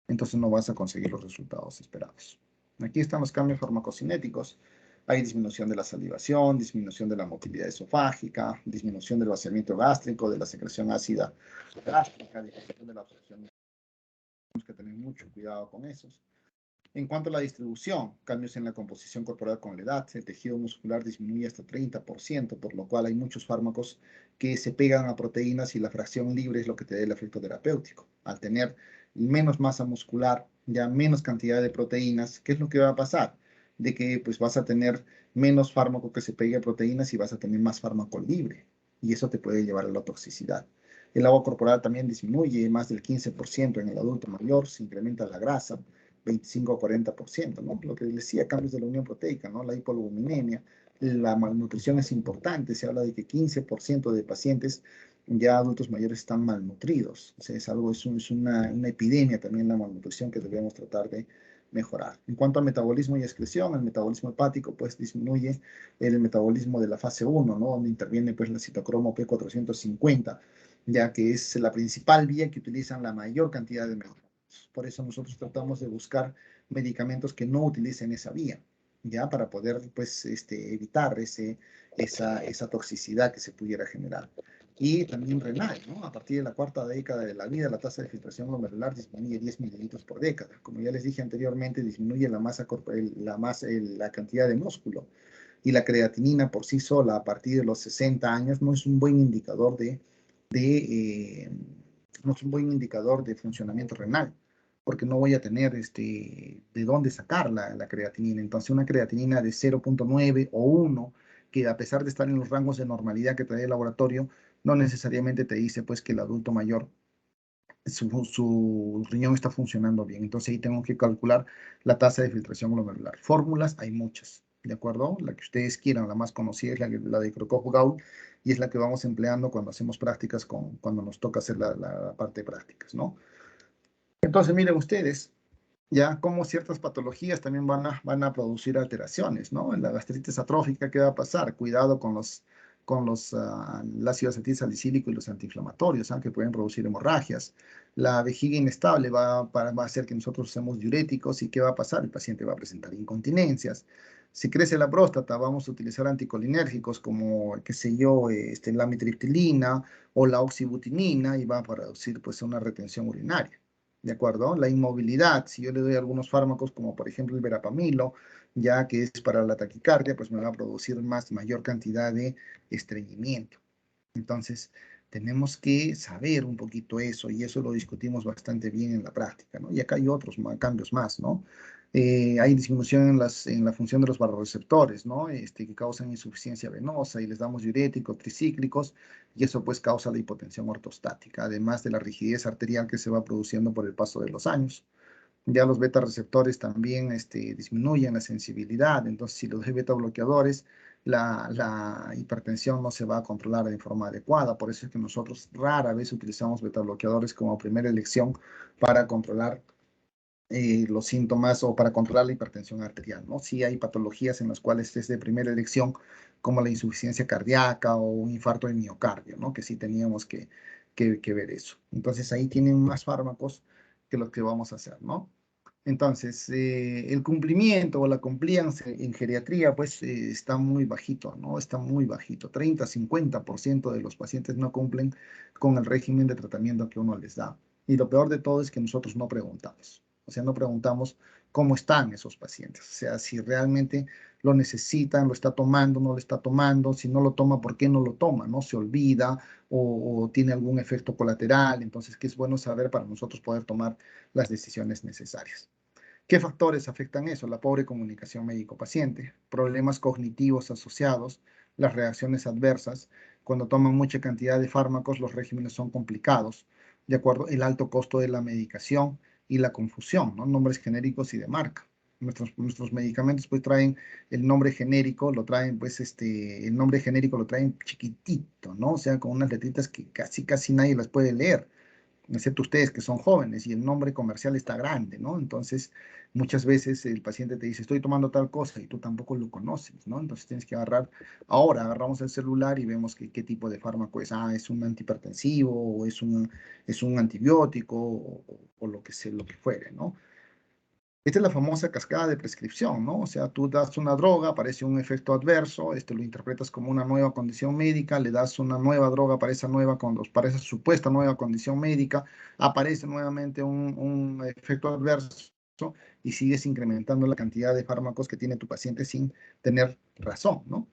Entonces no vas a conseguir los resultados esperados. Aquí están los cambios farmacocinéticos. Hay disminución de la salivación, disminución de la motilidad esofágica, disminución del vaciamiento gástrico, de la secreción ácida gástrica, disminución de la absorción. Tenemos que tener mucho cuidado con esos. En cuanto a la distribución, cambios en la composición corporal con la edad, el tejido muscular disminuye hasta 30%, por lo cual hay muchos fármacos que se pegan a proteínas y la fracción libre es lo que te da el efecto terapéutico. Al tener menos masa muscular, ya menos cantidad de proteínas, ¿qué es lo que va a pasar? De que pues vas a tener menos fármaco que se pegue a proteínas y vas a tener más fármaco libre, y eso te puede llevar a la toxicidad. El agua corporal también disminuye más del 15% en el adulto mayor, se incrementa la grasa, 25 o 40%, ¿no? Lo que decía, cambios de la unión proteica, ¿no? La hipoalbuminemia, la malnutrición es importante, se habla de que 15% de pacientes ya adultos mayores están malnutridos, o sea, es una epidemia también la malnutrición que debemos tratar de mejorar. En cuanto al metabolismo y excreción, el metabolismo hepático pues disminuye el metabolismo de la fase 1, ¿no? Donde interviene pues la citocromo P450 ya que es la principal vía que utilizan la mayor cantidad de medicamentos. Por eso nosotros tratamos de buscar medicamentos que no utilicen esa vía, ya para poder pues, evitar esa toxicidad que se pudiera generar. Y también renal, ¿no? A partir de la cuarta década de la vida, la tasa de filtración glomerular disminuye 10 mililitros por década. Como ya les dije anteriormente, disminuye la masa corporal, la cantidad de músculo. Y la creatinina por sí sola, a partir de los 60 años, no es un buen indicador de no es un buen indicador de funcionamiento renal, porque no voy a tener de dónde sacar la creatinina. Entonces, una creatinina de 0,9 o 1, que a pesar de estar en los rangos de normalidad que trae el laboratorio, no necesariamente te dice pues que el adulto mayor su riñón está funcionando bien. Entonces ahí tengo que calcular la tasa de filtración glomerular. Fórmulas hay muchas, ¿de acuerdo? La que ustedes quieran, la más conocida es la de Kirchhoff-Gaul y es la que vamos empleando cuando hacemos prácticas, cuando nos toca hacer la parte de prácticas, ¿no? Entonces miren ustedes, ya como ciertas patologías también van a producir alteraciones, ¿no? En la gastritis atrófica, ¿qué va a pasar? Cuidado con el ácido acetilsalicílico y los antiinflamatorios, que pueden producir hemorragias. La vejiga inestable va a hacer que nosotros usemos diuréticos y ¿qué va a pasar? El paciente va a presentar incontinencias. Si crece la próstata, vamos a utilizar anticolinérgicos como, qué sé yo, la amitriptilina o la oxibutinina y va a producir pues una retención urinaria. ¿De acuerdo? La inmovilidad, si yo le doy algunos fármacos como por ejemplo el verapamilo, ya que es para la taquicardia, pues me va a producir mayor cantidad de estreñimiento. Entonces, tenemos que saber un poquito eso y eso lo discutimos bastante bien en la práctica, ¿no? Y acá hay otros cambios más, ¿no? Hay disminución en la función de los vasoreceptores, ¿no? Que causan insuficiencia venosa y les damos diuréticos, tricíclicos, y eso pues causa la hipotensión ortostática, además de la rigidez arterial que se va produciendo por el paso de los años. Ya los beta receptores también disminuyen la sensibilidad, entonces si los hay beta bloqueadores, la hipertensión no se va a controlar de forma adecuada, por eso es que nosotros rara vez utilizamos beta bloqueadores como primera elección para controlar los síntomas o para controlar la hipertensión arterial, ¿no? Sí hay patologías en las cuales es de primera elección, como la insuficiencia cardíaca o un infarto de miocardio, ¿no? Que sí teníamos que ver eso. Entonces ahí tienen más fármacos que los que vamos a hacer, ¿no? Entonces, el cumplimiento o la compliance en geriatría, pues, está muy bajito, ¿no? Está muy bajito. 30-50% de los pacientes no cumplen con el régimen de tratamiento que uno les da. Y lo peor de todo es que nosotros no preguntamos. O sea, no preguntamos cómo están esos pacientes. O sea, si realmente lo necesitan, lo está tomando, no lo está tomando. Si no lo toma, ¿por qué no lo toma? ¿No? Se olvida o tiene algún efecto colateral. Entonces, que es bueno saber para nosotros poder tomar las decisiones necesarias. ¿Qué factores afectan eso? La pobre comunicación médico-paciente, problemas cognitivos asociados, las reacciones adversas. Cuando toman mucha cantidad de fármacos, los regímenes son complicados, de acuerdo el alto costo de la medicación y la confusión, ¿no? Nombres genéricos y de marca. Nuestros medicamentos pues traen el nombre genérico, lo traen pues el nombre genérico lo traen chiquitito, ¿no? O sea, con unas letritas que casi nadie las puede leer, excepto ustedes que son jóvenes y el nombre comercial está grande, ¿no? Entonces, muchas veces el paciente te dice, estoy tomando tal cosa y tú tampoco lo conoces, ¿no? Entonces tienes que agarramos el celular y vemos qué tipo de fármaco es. Ah, es un antihipertensivo o es un antibiótico o lo que fuere, ¿no? Esta es la famosa cascada de prescripción, ¿no? O sea, tú das una droga, aparece un efecto adverso, lo interpretas como una nueva condición médica, le das una nueva droga para esa supuesta nueva condición médica, aparece nuevamente un efecto adverso y sigues incrementando la cantidad de fármacos que tiene tu paciente sin tener razón, ¿no?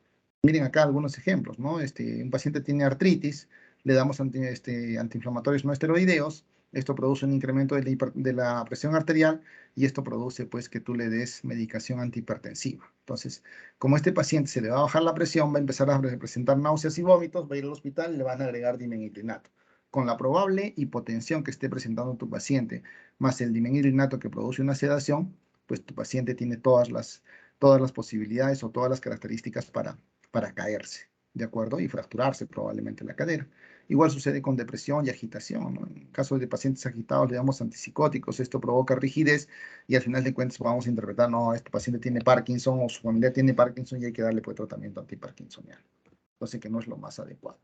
Miren acá algunos ejemplos, ¿no? Un paciente tiene artritis, le damos antiinflamatorios no esteroideos, esto produce un incremento de la presión arterial y esto produce pues que tú le des medicación antihipertensiva. Entonces, como este paciente se le va a bajar la presión, va a empezar a presentar náuseas y vómitos, va a ir al hospital y le van a agregar dimenylenato. Con la probable hipotensión que esté presentando tu paciente, más el dimenylenato que produce una sedación, pues tu paciente tiene todas las posibilidades o todas las características para caerse, ¿de acuerdo? Y fracturarse probablemente la cadera. Igual sucede con depresión y agitación, ¿no? En caso de pacientes agitados le damos antipsicóticos, esto provoca rigidez y al final de cuentas vamos a interpretar, no, este paciente tiene Parkinson o su familia tiene Parkinson y hay que darle pues tratamiento antiparkinsoniano. Entonces que no es lo más adecuado.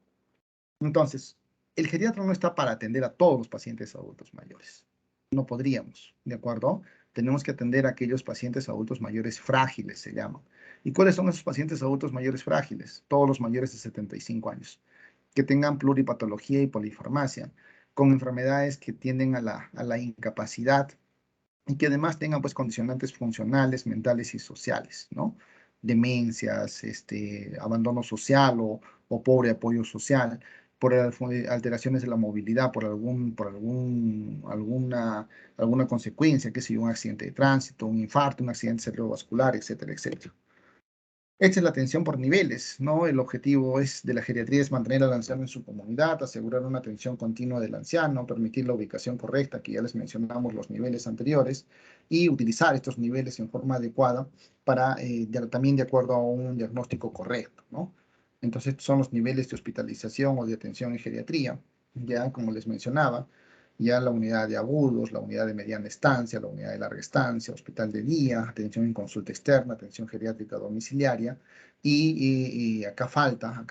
Entonces, el geriatra no está para atender a todos los pacientes adultos mayores. No podríamos, ¿de acuerdo? Tenemos que atender a aquellos pacientes adultos mayores frágiles, se llaman. ¿Y cuáles son esos pacientes adultos mayores frágiles? Todos los mayores de 75 años, que tengan pluripatología y polifarmacia, con enfermedades que tienden a la incapacidad y que además tengan pues condicionantes funcionales, mentales y sociales, ¿no? Demencias, abandono social o pobre apoyo social, por alteraciones de la movilidad, alguna consecuencia, que sea un accidente de tránsito, un infarto, un accidente cerebrovascular, etcétera, etcétera. Esta es la atención por niveles, ¿no? El objetivo de la geriatría es mantener al anciano en su comunidad, asegurar una atención continua del anciano, permitir la ubicación correcta, que ya les mencionamos los niveles anteriores, y utilizar estos niveles en forma adecuada para, también de acuerdo a un diagnóstico correcto, ¿no? Entonces, estos son los niveles de hospitalización o de atención en geriatría, ya como les mencionaba, ya la unidad de agudos, la unidad de mediana estancia, la unidad de larga estancia, hospital de día, atención en consulta externa, atención geriátrica domiciliaria, y acá falta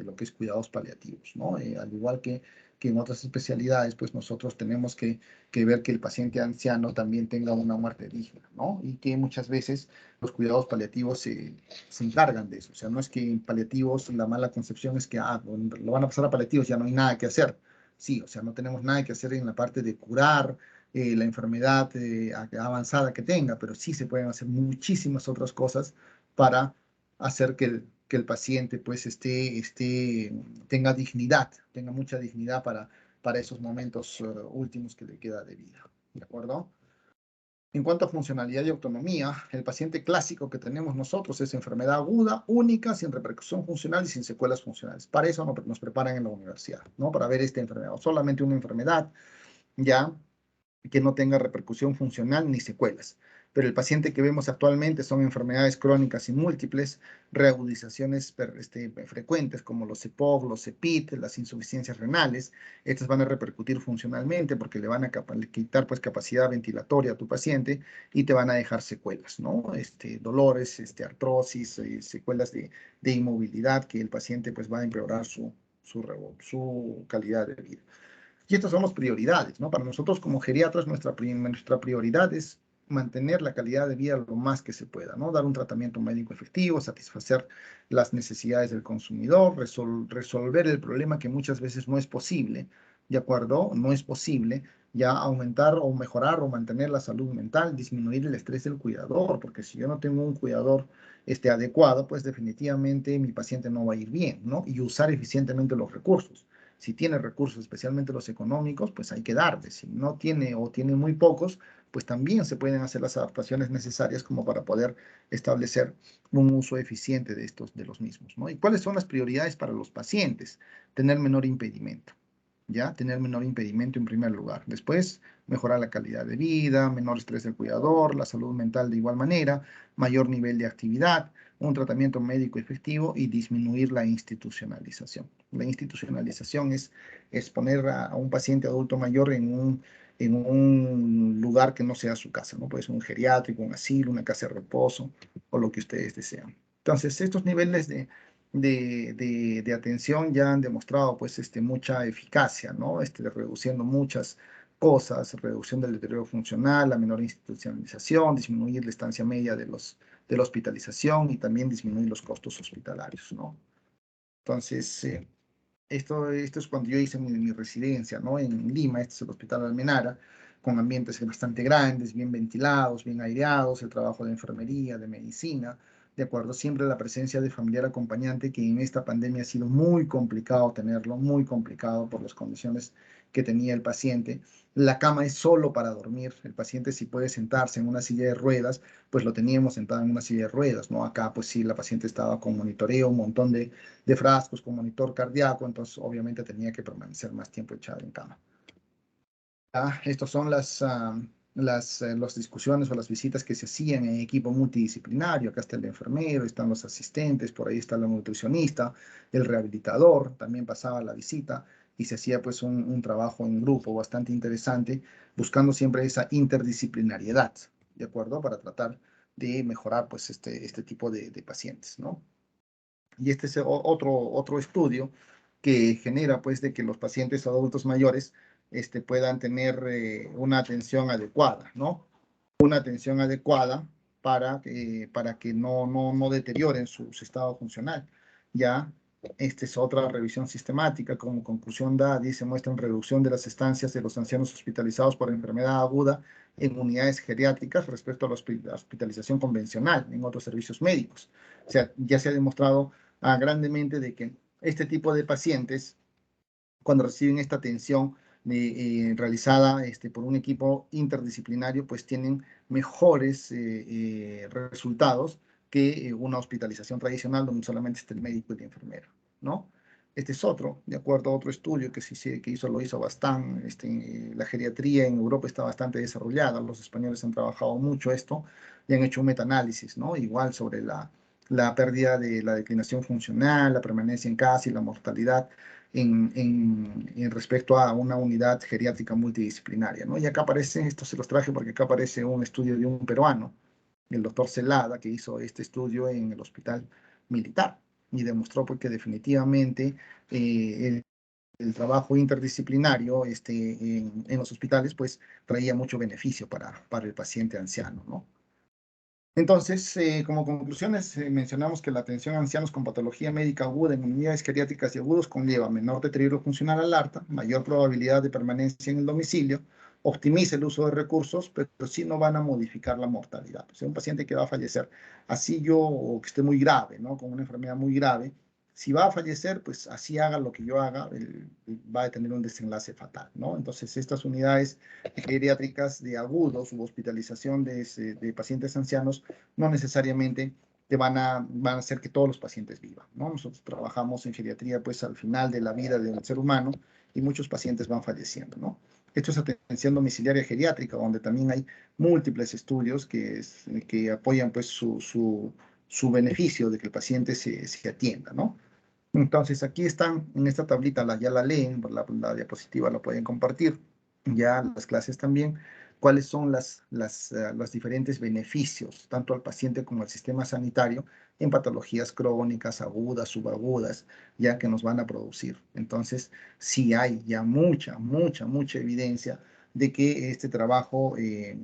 lo que es cuidados paliativos, ¿no? Al igual que en otras especialidades, pues nosotros tenemos que ver que el paciente anciano también tenga una muerte digna, ¿no? Y que muchas veces los cuidados paliativos se encargan de eso. O sea, no es que en paliativos la mala concepción es que lo van a pasar a paliativos, ya no hay nada que hacer. Sí, o sea, no tenemos nada que hacer en la parte de curar la enfermedad avanzada que tenga, pero sí se pueden hacer muchísimas otras cosas para hacer que el paciente pues tenga dignidad, tenga mucha dignidad para esos momentos últimos que le queda de vida. ¿De acuerdo? En cuanto a funcionalidad y autonomía, el paciente clásico que tenemos nosotros es enfermedad aguda, única, sin repercusión funcional y sin secuelas funcionales. Para eso nos preparan en la universidad, ¿no? Para ver esta enfermedad, o solamente una enfermedad, ya que no tenga repercusión funcional ni secuelas. Pero el paciente que vemos actualmente son enfermedades crónicas y múltiples, reagudizaciones frecuentes como los EPOC, los EPIT, las insuficiencias renales. Estas van a repercutir funcionalmente porque le van a quitar pues, capacidad ventilatoria a tu paciente y te van a dejar secuelas, ¿no? Dolores, artrosis, secuelas de inmovilidad que el paciente pues, va a empeorar su calidad de vida. Y estas son las prioridades, ¿no? Para nosotros como geriatras, nuestra prioridad es mantener la calidad de vida lo más que se pueda, ¿no? Dar un tratamiento médico efectivo, satisfacer las necesidades del consumidor, resolver el problema que muchas veces no es posible, ¿de acuerdo? No es posible ya aumentar o mejorar o mantener la salud mental, disminuir el estrés del cuidador, porque si yo no tengo un cuidador adecuado, pues definitivamente mi paciente no va a ir bien, ¿no? Y usar eficientemente los recursos. Si tiene recursos, especialmente los económicos, pues hay que darle. Si no tiene o tiene muy pocos, pues también se pueden hacer las adaptaciones necesarias como para poder establecer un uso eficiente de los mismos, ¿no? ¿Y cuáles son las prioridades para los pacientes? Tener menor impedimento. ¿Ya? Tener menor impedimento en primer lugar. Después, mejorar la calidad de vida, menor estrés del cuidador, la salud mental de igual manera, mayor nivel de actividad, un tratamiento médico efectivo y disminuir la institucionalización. La institucionalización es poner a un paciente adulto mayor en un lugar que no sea su casa, ¿no? Puede ser un geriátrico, un asilo, una casa de reposo o lo que ustedes desean. Entonces, estos niveles de atención ya han demostrado pues mucha eficacia, ¿no? Reduciendo muchas cosas, reducción del deterioro funcional, la menor institucionalización, disminuir la estancia media de la hospitalización y también disminuir los costos hospitalarios, ¿no? Entonces, esto es cuando yo hice mi residencia, ¿no? En Lima, este es el Hospital Almenara, con ambientes bastante grandes, bien ventilados, bien aireados, el trabajo de enfermería, de medicina, de acuerdo, siempre la presencia de familiar acompañante, que en esta pandemia ha sido muy complicado tenerlo, muy complicado por las condiciones que tenía el paciente. La cama es solo para dormir, el paciente si puede sentarse en una silla de ruedas, pues lo teníamos sentado en una silla de ruedas, ¿no? Acá pues sí, la paciente estaba con monitoreo, un montón de frascos con monitor cardíaco, entonces obviamente tenía que permanecer más tiempo echado en cama. Estas son las discusiones o las visitas que se hacían en equipo multidisciplinario. Acá está el enfermero, están los asistentes, por ahí está la nutricionista, el rehabilitador, también pasaba la visita y se hacía pues un trabajo en grupo bastante interesante, buscando siempre esa interdisciplinariedad, ¿de acuerdo? Para tratar de mejorar pues este tipo de pacientes, ¿no? Y este es otro estudio que genera pues de que los pacientes adultos mayores puedan tener una atención adecuada, ¿no? Una atención adecuada para que no deterioren su estado funcional. Ya, esta es otra revisión sistemática. Como conclusión dice, muestra una reducción de las estancias de los ancianos hospitalizados por enfermedad aguda en unidades geriátricas respecto a la hospitalización convencional en otros servicios médicos. O sea, ya se ha demostrado grandemente de que este tipo de pacientes, cuando reciben esta atención realizada por un equipo interdisciplinario, pues tienen mejores resultados que una hospitalización tradicional donde solamente está el médico y el enfermero, ¿no? Este es otro, de acuerdo a otro estudio lo hizo Bastán. La geriatría en Europa está bastante desarrollada, los españoles han trabajado mucho esto y han hecho un metaanálisis, ¿no? Igual sobre la pérdida de la declinación funcional, la permanencia en casa y la mortalidad en respecto a una unidad geriátrica multidisciplinaria, ¿no? Y acá aparece, esto se los traje porque acá aparece un estudio de un peruano, el doctor Celada, que hizo este estudio en el hospital militar y demostró pues, que definitivamente el trabajo interdisciplinario en los hospitales pues traía mucho beneficio para el paciente anciano, ¿no? Entonces, como conclusiones, mencionamos que la atención a ancianos con patología médica aguda en unidades geriátricas y agudos conlleva menor deterioro funcional al alta, mayor probabilidad de permanencia en el domicilio, optimiza el uso de recursos, pero sí no van a modificar la mortalidad. O sea, un paciente que va a fallecer, así yo, o que esté muy grave, ¿no? Con una enfermedad muy grave, si va a fallecer, pues así haga lo que yo haga, va a tener un desenlace fatal, ¿no? Entonces, estas unidades geriátricas de agudos u hospitalización de pacientes ancianos no necesariamente van a hacer que todos los pacientes vivan, ¿no? Nosotros trabajamos en geriatría pues al final de la vida del ser humano y muchos pacientes van falleciendo, ¿no? Esto es atención domiciliaria geriátrica, donde también hay múltiples estudios que apoyan pues su beneficio de que el paciente se atienda, ¿no? Entonces, aquí están, en esta tablita, ya la leen, la diapositiva la pueden compartir, ya las clases también, cuáles son los diferentes beneficios, tanto al paciente como al sistema sanitario, en patologías crónicas, agudas, subagudas, ya que nos van a producir. Entonces, sí hay ya mucha evidencia de que este trabajo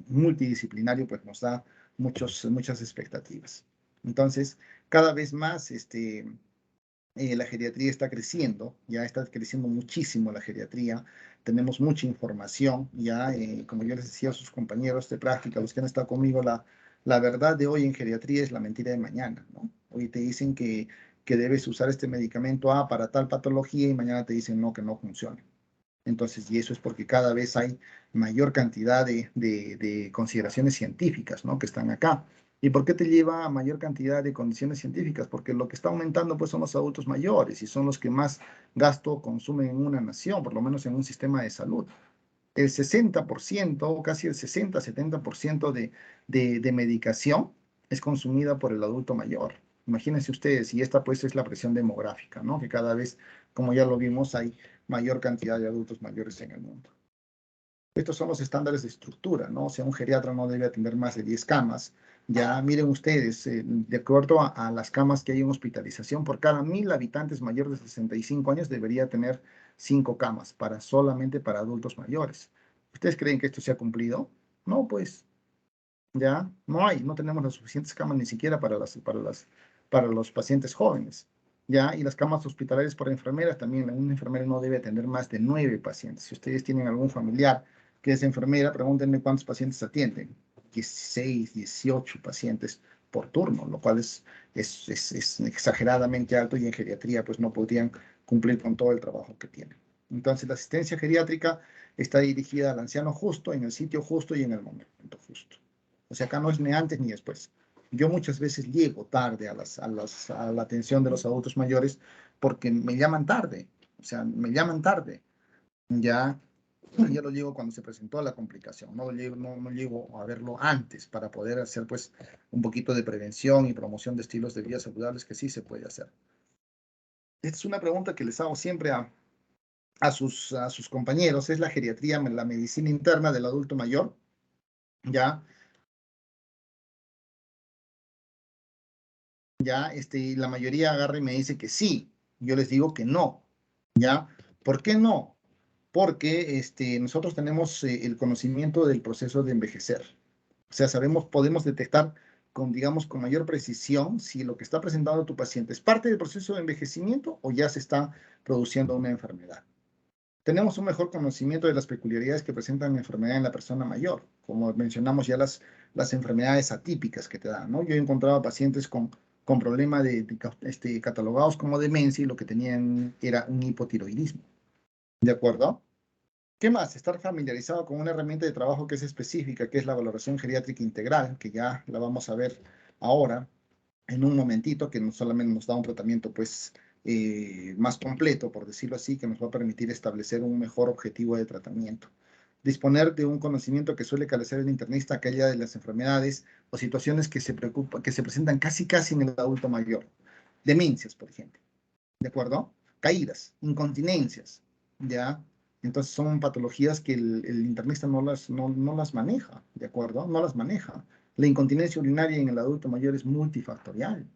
multidisciplinario pues, nos da muchas expectativas. Entonces, cada vez más, la geriatría está creciendo, ya está creciendo muchísimo la geriatría, tenemos mucha información, ya, como yo les decía a sus compañeros de práctica, los que han estado conmigo, la verdad de hoy en geriatría es la mentira de mañana, ¿no? Hoy te dicen que debes usar este medicamento A para tal patología y mañana te dicen no, que no funciona. Entonces, y eso es porque cada vez hay mayor cantidad de consideraciones científicas, ¿no? Que están acá. ¿Y por qué te lleva a mayor cantidad de condiciones científicas? Porque lo que está aumentando pues son los adultos mayores y son los que más gasto consumen en una nación, por lo menos en un sistema de salud. El 60%, casi el 60-70% de medicación es consumida por el adulto mayor. Imagínense ustedes, y esta pues es la presión demográfica, ¿no? Que cada vez, como ya lo vimos, hay mayor cantidad de adultos mayores en el mundo. Estos son los estándares de estructura, ¿no? O sea, un geriatra no debe atender más de 10 camas. Ya miren ustedes, de acuerdo a las camas que hay en hospitalización, por cada 1.000 habitantes mayores de 65 años debería tener 5 camas solamente para adultos mayores. ¿Ustedes creen que esto se ha cumplido? No, pues ya no tenemos las suficientes camas ni siquiera para los pacientes jóvenes. Ya, y las camas hospitalarias para enfermeras también, una enfermera no debe atender más de 9 pacientes. Si ustedes tienen algún familiar que es enfermera, pregúntenle cuántos pacientes atienden. 16, 18 pacientes por turno, lo cual es exageradamente alto y en geriatría pues no podrían cumplir con todo el trabajo que tienen. Entonces, la asistencia geriátrica está dirigida al anciano justo, en el sitio justo y en el momento justo. O sea, acá no es ni antes ni después. Yo muchas veces llego tarde a la atención de los adultos mayores porque me llaman tarde. O sea, me llaman tarde. Ya, ya lo llego cuando se presentó la complicación. No llego a verlo antes para poder hacer pues un poquito de prevención y promoción de estilos de vida saludables que sí se puede hacer. Esta es una pregunta que les hago siempre a sus compañeros. ¿Es la geriatría, la medicina interna del adulto mayor? Ya. Ya, la mayoría agarra y me dice que sí, yo les digo que no. ¿ya? ¿Por qué no? Porque nosotros tenemos el conocimiento del proceso de envejecer. O sea, podemos detectar con, digamos, con mayor precisión si lo que está presentando tu paciente es parte del proceso de envejecimiento o ya se está produciendo una enfermedad. Tenemos un mejor conocimiento de las peculiaridades que presentan la enfermedad en la persona mayor, como mencionamos ya las enfermedades atípicas que te dan, ¿no? Yo he encontrado pacientes con problemas catalogados como demencia y lo que tenían era un hipotiroidismo, ¿de acuerdo? ¿Qué más? Estar familiarizado con una herramienta de trabajo que es específica, que es la valoración geriátrica integral, que ya la vamos a ver ahora en un momentito, que no solamente nos da un tratamiento pues más completo, por decirlo así, que nos va a permitir establecer un mejor objetivo de tratamiento. Disponer de un conocimiento que suele carecer el internista, aquella de las enfermedades o situaciones que se presentan casi en el adulto mayor. Demencias, por ejemplo. ¿De acuerdo? Caídas, incontinencias, ¿ya? Entonces son patologías que el internista no las maneja, ¿de acuerdo? No las maneja. La incontinencia urinaria en el adulto mayor es multifactorial,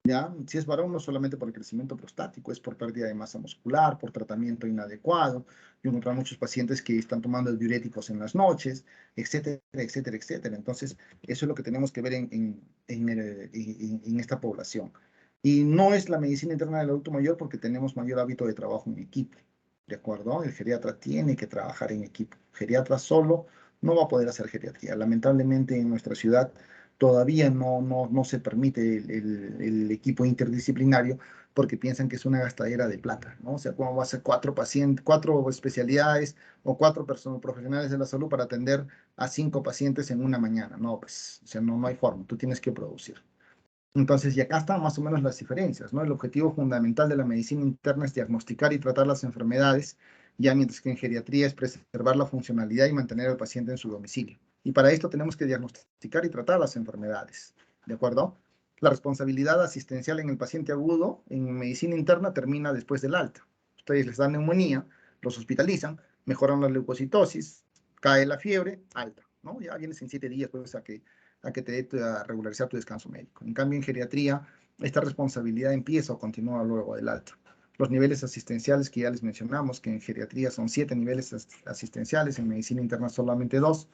¿ya? Si es varón, no solamente por el crecimiento prostático, es por pérdida de masa muscular, por tratamiento inadecuado. Yo encontré muchos pacientes que están tomando diuréticos en las noches, etcétera, etcétera, etcétera. Entonces, eso es lo que tenemos que ver en esta población. Y no es la medicina interna del adulto mayor porque tenemos mayor hábito de trabajo en equipo, ¿de acuerdo? El geriatra tiene que trabajar en equipo. El geriatra solo no va a poder hacer geriatría. Lamentablemente en nuestra ciudad todavía no se permite el equipo interdisciplinario porque piensan que es una gastadera de plata, ¿no? O sea, ¿cómo va a ser cuatro pacientes, cuatro especialidades o cuatro profesionales de la salud para atender a cinco pacientes en una mañana? No, pues, o sea, no hay forma, tú tienes que producir. Entonces, y acá están más o menos las diferencias, ¿no? El objetivo fundamental de la medicina interna es diagnosticar y tratar las enfermedades, ya mientras que en geriatría es preservar la funcionalidad y mantener al paciente en su domicilio. Y para esto tenemos que diagnosticar y tratar las enfermedades, ¿de acuerdo? La responsabilidad asistencial en el paciente agudo en medicina interna termina después del alta. Ustedes les dan neumonía, los hospitalizan, mejoran la leucocitosis, cae la fiebre, alta, ¿no? Ya vienes en 7 días, pues, a que te dé a regularizar tu descanso médico. En cambio, en geriatría, esta responsabilidad empieza o continúa luego del alta. Los niveles asistenciales que ya les mencionamos, que en geriatría son 7 niveles asistenciales, en medicina interna solamente 2.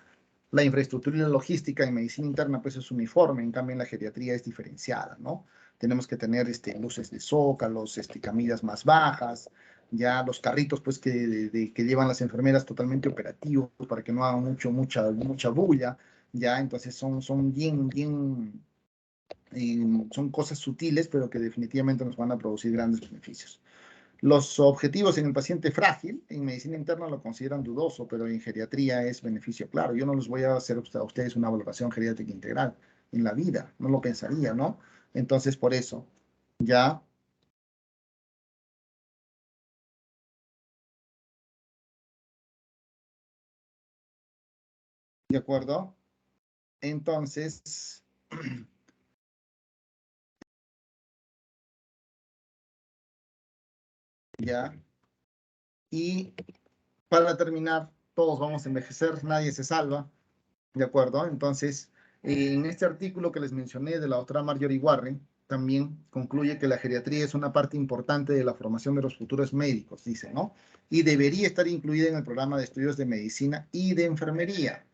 La infraestructura y la logística en medicina interna pues es uniforme, en cambio en la geriatría es diferenciada, ¿no? Tenemos que tener luces de zócalos, camillas más bajas, ya los carritos pues que llevan las enfermeras totalmente operativos para que no hagan mucha bulla, ya, entonces son son cosas sutiles, pero que definitivamente nos van a producir grandes beneficios. Los objetivos en el paciente frágil, en medicina interna lo consideran dudoso, pero en geriatría es beneficio claro. Yo no les voy a hacer a ustedes una valoración geriátrica integral en la vida, no lo pensaría, ¿no? Entonces, por eso, ya, ¿de acuerdo? Entonces, ya, y para terminar, todos vamos a envejecer, nadie se salva, ¿de acuerdo? Entonces, en este artículo que les mencioné de la doctora Marjorie Warren, también concluye que la geriatría es una parte importante de la formación de los futuros médicos, dice, ¿no? Y debería estar incluida en el programa de estudios de medicina y de enfermería.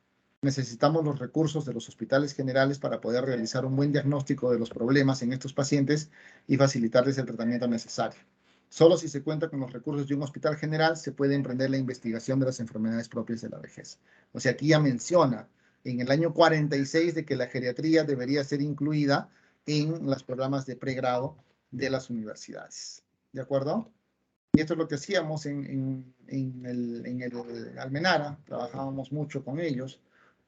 Necesitamos los recursos de los hospitales generales para poder realizar un buen diagnóstico de los problemas en estos pacientes y facilitarles el tratamiento necesario. Solo si se cuenta con los recursos de un hospital general se puede emprender la investigación de las enfermedades propias de la vejez. O sea, aquí ya menciona en el año 46 de que la geriatría debería ser incluida en los programas de pregrado de las universidades. ¿De acuerdo? Y esto es lo que hacíamos en el Almenara, trabajábamos mucho con ellos,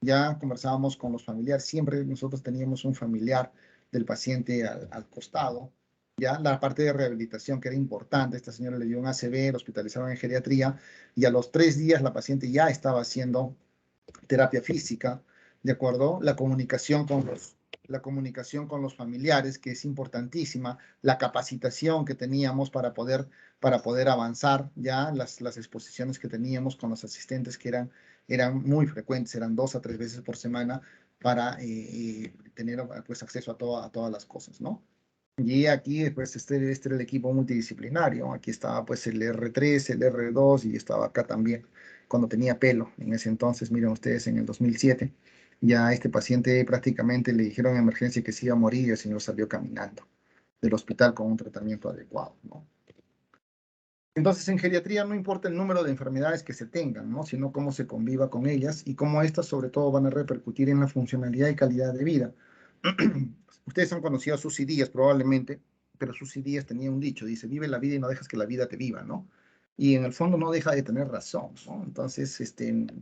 ya conversábamos con los familiares, siempre nosotros teníamos un familiar del paciente al costado, ya la parte de rehabilitación que era importante, esta señora le dio un ACV, la hospitalizaron en geriatría y a los 3 días la paciente ya estaba haciendo terapia física, ¿de acuerdo? La comunicación con los familiares, que es importantísima, la capacitación que teníamos para poder avanzar, ya las exposiciones que teníamos con los asistentes que eran muy frecuentes, eran 2 a 3 veces por semana para tener pues acceso a todas las cosas, ¿no? Y aquí, pues, este era el equipo multidisciplinario. Aquí estaba, pues, el R3, el R2 y estaba acá también, cuando tenía pelo. En ese entonces, miren ustedes, en el 2007, ya a este paciente prácticamente le dijeron en emergencia que se iba a morir y el señor salió caminando del hospital con un tratamiento adecuado, ¿no? Entonces, en geriatría no importa el número de enfermedades que se tengan, ¿no? Sino cómo se conviva con ellas y cómo estas, sobre todo, van a repercutir en la funcionalidad y calidad de vida. Ustedes han conocido a Susy Díaz probablemente, pero Susy Díaz tenía un dicho, dice, vive la vida y no dejas que la vida te viva, ¿no? Y en el fondo no deja de tener razón, ¿no? Entonces,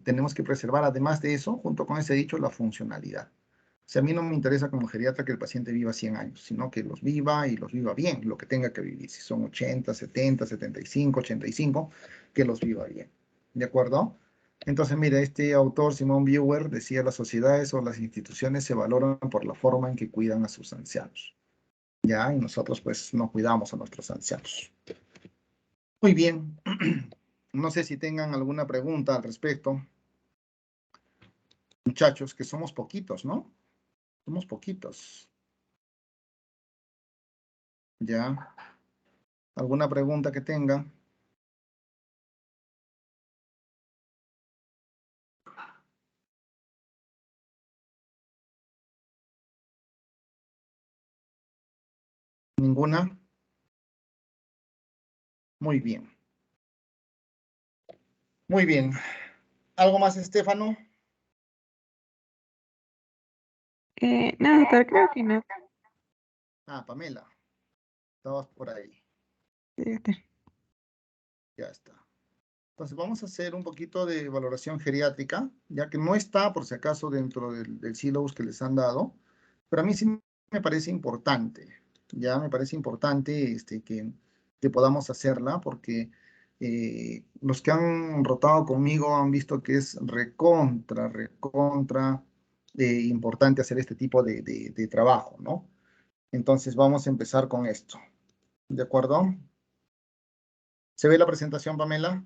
tenemos que preservar, además de eso, junto con ese dicho, la funcionalidad. O sea, a mí no me interesa como geriatra que el paciente viva 100 años, sino que los viva y los viva bien, lo que tenga que vivir. Si son 80, 70, 75, 85, que los viva bien. ¿De acuerdo? Entonces, mira, este autor, Simón Beauvoir, decía, las sociedades o las instituciones se valoran por la forma en que cuidan a sus ancianos. Ya, y nosotros pues no cuidamos a nuestros ancianos. Muy bien. No sé si tengan alguna pregunta al respecto. Muchachos, que somos poquitos, ¿no? Somos poquitos. Ya. ¿Alguna pregunta que tenga? ¿Ninguna? Muy bien. Muy bien. ¿Algo más, Estefano? No, doctor, creo que no. Ah, Pamela, estabas por ahí. Sí, doctor. Ya está. Entonces vamos a hacer un poquito de valoración geriátrica, ya que no está, por si acaso, dentro del syllabus que les han dado, pero a mí sí me parece importante, ya me parece importante que podamos hacerla, porque los que han rotado conmigo han visto que es recontra importante hacer este tipo de trabajo, ¿no? Entonces vamos a empezar con esto, ¿de acuerdo? ¿Se ve la presentación, Pamela?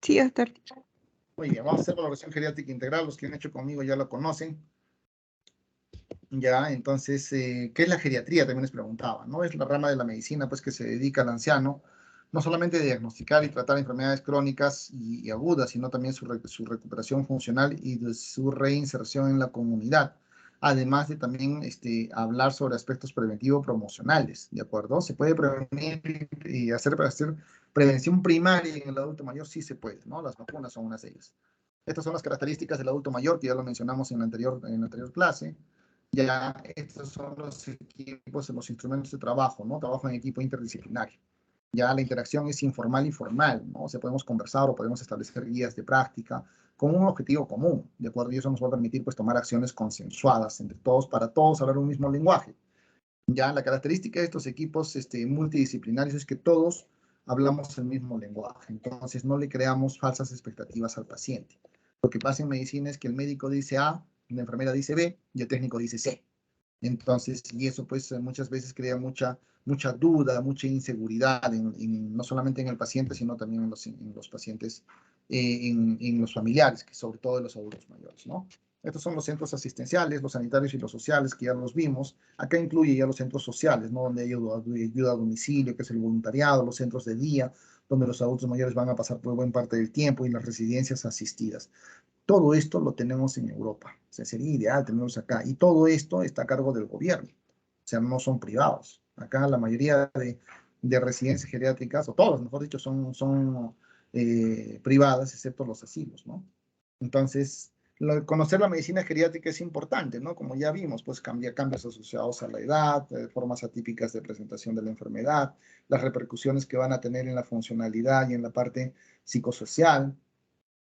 Sí, doctor. Muy bien, vamos a hacer valoración geriátrica integral. Los que han hecho conmigo ya lo conocen. Ya, entonces, ¿qué es la geriatría? También les preguntaba, ¿no? Es la rama de la medicina, pues, que se dedica al anciano, no solamente a diagnosticar y tratar enfermedades crónicas y agudas, sino también su recuperación funcional y de su reinserción en la comunidad. Además de también hablar sobre aspectos preventivos promocionales, ¿de acuerdo? Se puede prevenir y hacer prevención primaria en el adulto mayor, sí se puede, ¿no? Las vacunas son unas de ellas. Estas son las características del adulto mayor, que ya lo mencionamos en la anterior clase. Ya estos son los equipos, los instrumentos de trabajo, ¿no? Trabajo en equipo interdisciplinario. Ya la interacción es informal y formal, ¿no? O sea, podemos conversar o podemos establecer guías de práctica con un objetivo común, ¿de acuerdo? Y eso nos va a permitir, pues, tomar acciones consensuadas entre todos para todos hablar un mismo lenguaje. Ya la característica de estos equipos multidisciplinarios es que todos hablamos el mismo lenguaje, entonces no le creamos falsas expectativas al paciente. Lo que pasa en medicina es que el médico dice A, la enfermera dice B y el técnico dice C. Entonces, y eso pues muchas veces crea mucha duda, mucha inseguridad, no solamente en el paciente, sino también en los pacientes, en los familiares, que sobre todo en los adultos mayores, ¿no? Estos son los centros asistenciales, los sanitarios y los sociales, que ya los vimos. Acá incluye ya los centros sociales, ¿no? Donde hay ayuda a domicilio, que es el voluntariado, los centros de día, donde los adultos mayores van a pasar por buena parte del tiempo, y las residencias asistidas. Todo esto lo tenemos en Europa. O sea, sería ideal tenerlos acá. Y todo esto está a cargo del gobierno. O sea, no son privados. Acá la mayoría de residencias geriátricas, o todas, mejor dicho, son privadas, excepto los asilos, ¿no? Entonces, conocer la medicina geriátrica es importante, ¿no? Como ya vimos, pues cambios asociados a la edad, formas atípicas de presentación de la enfermedad, las repercusiones que van a tener en la funcionalidad y en la parte psicosocial,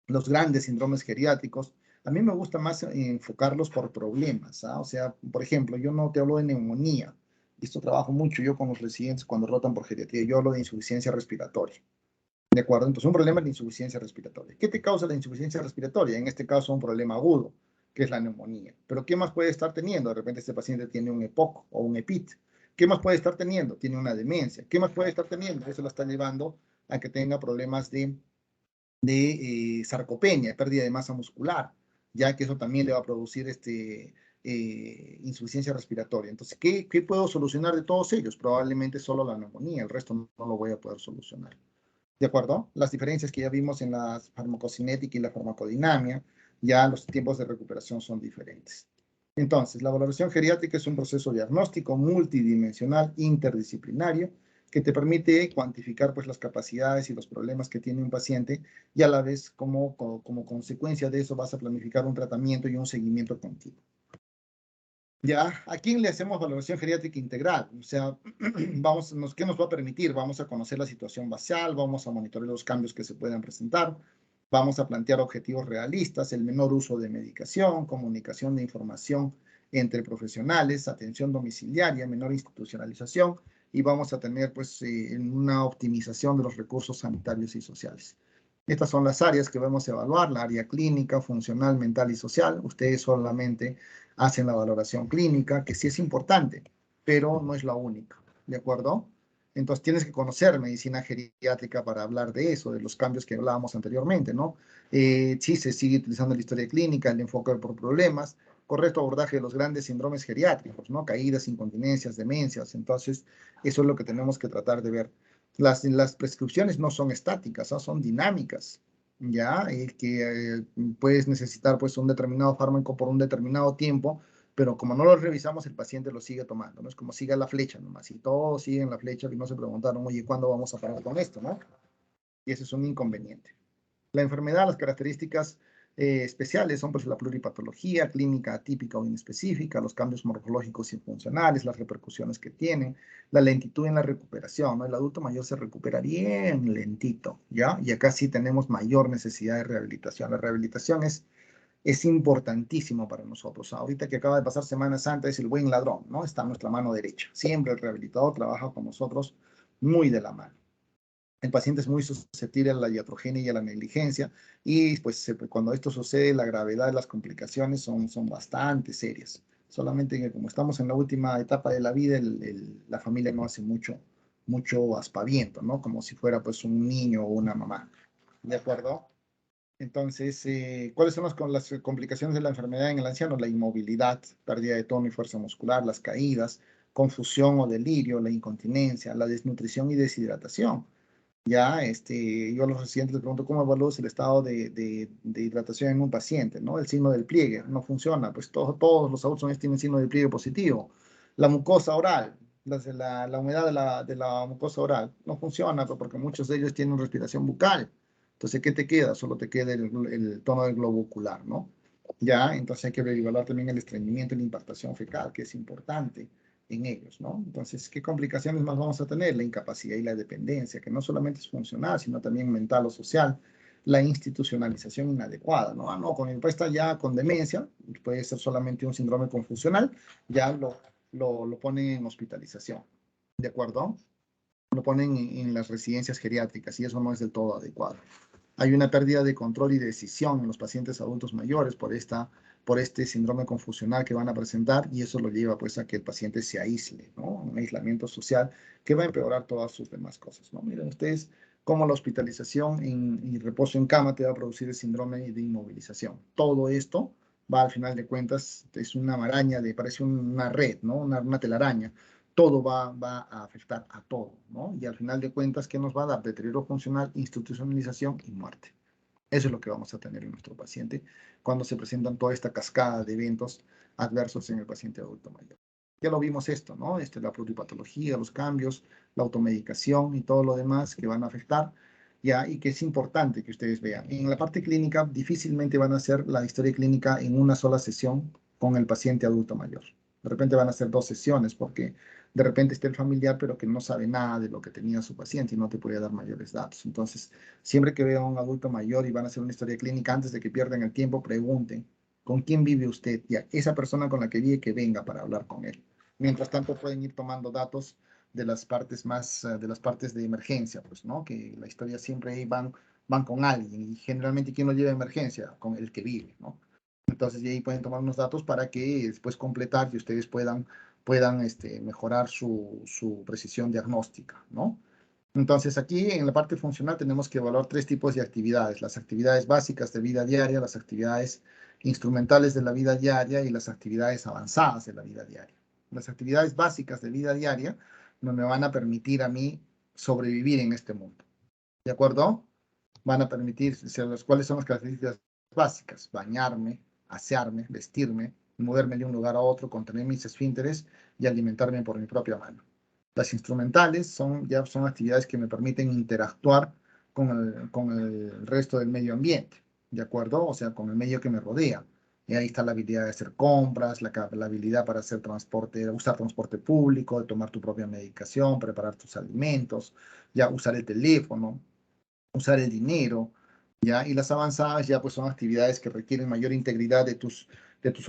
los grandes síndromes geriátricos. A mí me gusta más enfocarlos por problemas, ¿ah? O sea, por ejemplo, yo no te hablo de neumonía. Esto trabajo mucho yo con los residentes cuando rotan por geriatría. Yo hablo de insuficiencia respiratoria. ¿De acuerdo? Entonces, un problema es la insuficiencia respiratoria. ¿Qué te causa la insuficiencia respiratoria? En este caso, un problema agudo, que es la neumonía. Pero ¿qué más puede estar teniendo? De repente este paciente tiene un EPOC o un EPIT. ¿Qué más puede estar teniendo? Tiene una demencia. ¿Qué más puede estar teniendo? Eso lo está llevando a que tenga problemas de sarcopenia, pérdida de masa muscular, ya que eso también le va a producir insuficiencia respiratoria. Entonces, ¿qué puedo solucionar de todos ellos? Probablemente solo la neumonía, el resto no lo voy a poder solucionar. ¿De acuerdo? Las diferencias que ya vimos en la farmacocinética y la farmacodinamia, ya los tiempos de recuperación son diferentes. Entonces, la valoración geriátrica es un proceso diagnóstico multidimensional, interdisciplinario, que te permite cuantificar pues, las capacidades y los problemas que tiene un paciente y a la vez como consecuencia de eso vas a planificar un tratamiento y un seguimiento continuo. Ya, ¿a quién le hacemos valoración geriátrica integral? O sea, ¿qué nos va a permitir? Vamos a conocer la situación basal, vamos a monitorear los cambios que se puedan presentar, vamos a plantear objetivos realistas, el menor uso de medicación, comunicación de información entre profesionales, atención domiciliaria, menor institucionalización, y vamos a tener pues una optimización de los recursos sanitarios y sociales. Estas son las áreas que vamos a evaluar, la área clínica, funcional, mental y social. Ustedes solamente hacen la valoración clínica, que sí es importante, pero no es la única, ¿de acuerdo? Entonces tienes que conocer medicina geriátrica para hablar de eso, de los cambios que hablábamos anteriormente, ¿no? Sí se sigue utilizando la historia clínica, el enfoque por problemas, correcto abordaje de los grandes síndromes geriátricos, ¿no? Caídas, incontinencias, demencias. Entonces, eso es lo que tenemos que tratar de ver. Las prescripciones no son estáticas, ¿no? Son dinámicas, ¿ya? Que puedes necesitar pues un determinado fármaco por un determinado tiempo, pero como no lo revisamos, el paciente lo sigue tomando, ¿no? Es como siga la flecha nomás, y todos siguen la flecha y no se preguntaron, oye, ¿cuándo vamos a parar con esto, no? Y ese es un inconveniente. La enfermedad, las características especiales son pues la pluripatología, clínica atípica o inespecífica, los cambios morfológicos y funcionales, las repercusiones que tienen, la lentitud en la recuperación, ¿no? El adulto mayor se recupera bien lentito, ¿ya? Y acá sí tenemos mayor necesidad de rehabilitación. La rehabilitación es importantísimo para nosotros. Ahorita que acaba de pasar Semana Santa es el buen ladrón, ¿no? Está a nuestra mano derecha. Siempre el rehabilitador trabaja con nosotros muy de la mano. El paciente es muy susceptible a la iatrogenia y a la negligencia y pues cuando esto sucede la gravedad de las complicaciones son bastante serias. Solamente que como estamos en la última etapa de la vida, la familia no hace mucho aspaviento, ¿no? Como si fuera pues un niño o una mamá. ¿De acuerdo? Entonces, ¿cuáles son las complicaciones de la enfermedad en el anciano? La inmovilidad, pérdida de tono y fuerza muscular, las caídas, confusión o delirio, la incontinencia, la desnutrición y deshidratación. Ya, yo a los residentes les pregunto cómo evalúas el estado de hidratación en un paciente, ¿no? El signo del pliegue no funciona, pues todos los adultos tienen signo del pliegue positivo. La mucosa oral, la humedad de la mucosa oral no funciona pues, porque muchos de ellos tienen respiración bucal. Entonces, ¿qué te queda? Solo te queda el tono del globo ocular, ¿no? Ya, entonces hay que evaluar también el estreñimiento y la impactación fecal, que es importante en ellos, ¿no? Entonces, ¿qué complicaciones más vamos a tener? La incapacidad y la dependencia, que no solamente es funcional, sino también mental o social. La institucionalización inadecuada, ¿no? Ah, no, con el está ya con demencia, puede ser solamente un síndrome confusional, ya lo ponen en hospitalización, ¿de acuerdo? Lo ponen en las residencias geriátricas y eso no es del todo adecuado. Hay una pérdida de control y de decisión en los pacientes adultos mayores por este síndrome confusional que van a presentar y eso lo lleva pues a que el paciente se aísle, ¿no? Un aislamiento social que va a empeorar todas sus demás cosas, ¿no? Miren ustedes cómo la hospitalización y reposo en cama te va a producir el síndrome de inmovilización. Todo esto va al final de cuentas, es una maraña, parece una red, ¿no? Una telaraña. Todo va a afectar a todo, ¿no? Y al final de cuentas, ¿qué nos va a dar? Deterioro funcional, institucionalización y muerte. Eso es lo que vamos a tener en nuestro paciente cuando se presentan toda esta cascada de eventos adversos en el paciente adulto mayor. Ya lo vimos esto, ¿no? La pluripatología, los cambios, la automedicación y todo lo demás que van a afectar, ya, y que es importante que ustedes vean. En la parte clínica, difícilmente van a hacer la historia clínica en una sola sesión con el paciente adulto mayor. De repente van a ser 2 sesiones porque de repente está el familiar, pero que no sabe nada de lo que tenía su paciente y no te puede dar mayores datos. Entonces, siempre que vean a un adulto mayor y van a hacer una historia clínica, antes de que pierdan el tiempo, pregunten, ¿con quién vive usted? Y a esa persona con la que vive, que venga para hablar con él. Mientras tanto, pueden ir tomando datos de las partes de las partes de emergencia, pues, ¿no? Que la historia siempre ahí van con alguien y generalmente, ¿quién lo lleva a emergencia? Con el que vive, ¿no? Entonces, de ahí pueden tomar unos datos para que después completar y ustedes puedan mejorar su precisión diagnóstica, ¿no? Entonces, aquí en la parte funcional tenemos que evaluar 3 tipos de actividades. Las actividades básicas de vida diaria, las actividades instrumentales de la vida diaria y las actividades avanzadas de la vida diaria. Las actividades básicas de vida diaria no me van a permitir a mí sobrevivir en este mundo. ¿De acuerdo? Van a permitir, ¿cuáles son las características básicas? Bañarme, asearme, vestirme, moverme de un lugar a otro, contener mis esfínteres y alimentarme por mi propia mano. Las instrumentales ya son actividades que me permiten interactuar con el resto del medio ambiente, ¿de acuerdo? O sea, con el medio que me rodea. Y ahí está la habilidad de hacer compras, la habilidad para hacer transporte, usar transporte público, de tomar tu propia medicación, preparar tus alimentos, ya usar el teléfono, usar el dinero, ¿ya? Y las avanzadas ya pues son actividades que requieren mayor integridad de tus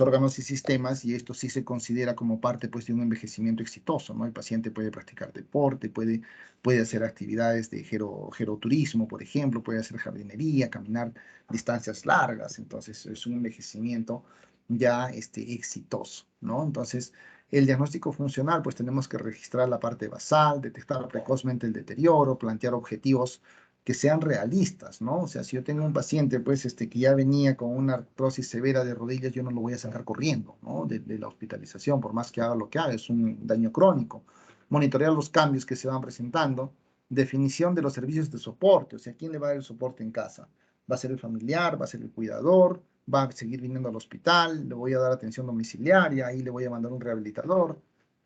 órganos y sistemas y esto sí se considera como parte pues de un envejecimiento exitoso, ¿no? El paciente puede practicar deporte, puede hacer actividades de geroturismo, por ejemplo, puede hacer jardinería, caminar distancias largas, entonces es un envejecimiento ya exitoso, ¿no? Entonces, el diagnóstico funcional, pues tenemos que registrar la parte basal, detectar precozmente el deterioro, plantear objetivos que sean realistas, ¿no? O sea, si yo tengo un paciente, pues, que ya venía con una artrosis severa de rodillas, yo no lo voy a sacar corriendo, ¿no? De la hospitalización, por más que haga lo que haga, es un daño crónico. Monitorear los cambios que se van presentando, definición de los servicios de soporte, o sea, ¿quién le va a dar el soporte en casa? ¿Va a ser el familiar? ¿Va a ser el cuidador? ¿Va a seguir viniendo al hospital? ¿Le voy a dar atención domiciliaria? Ahí le voy a mandar un rehabilitador.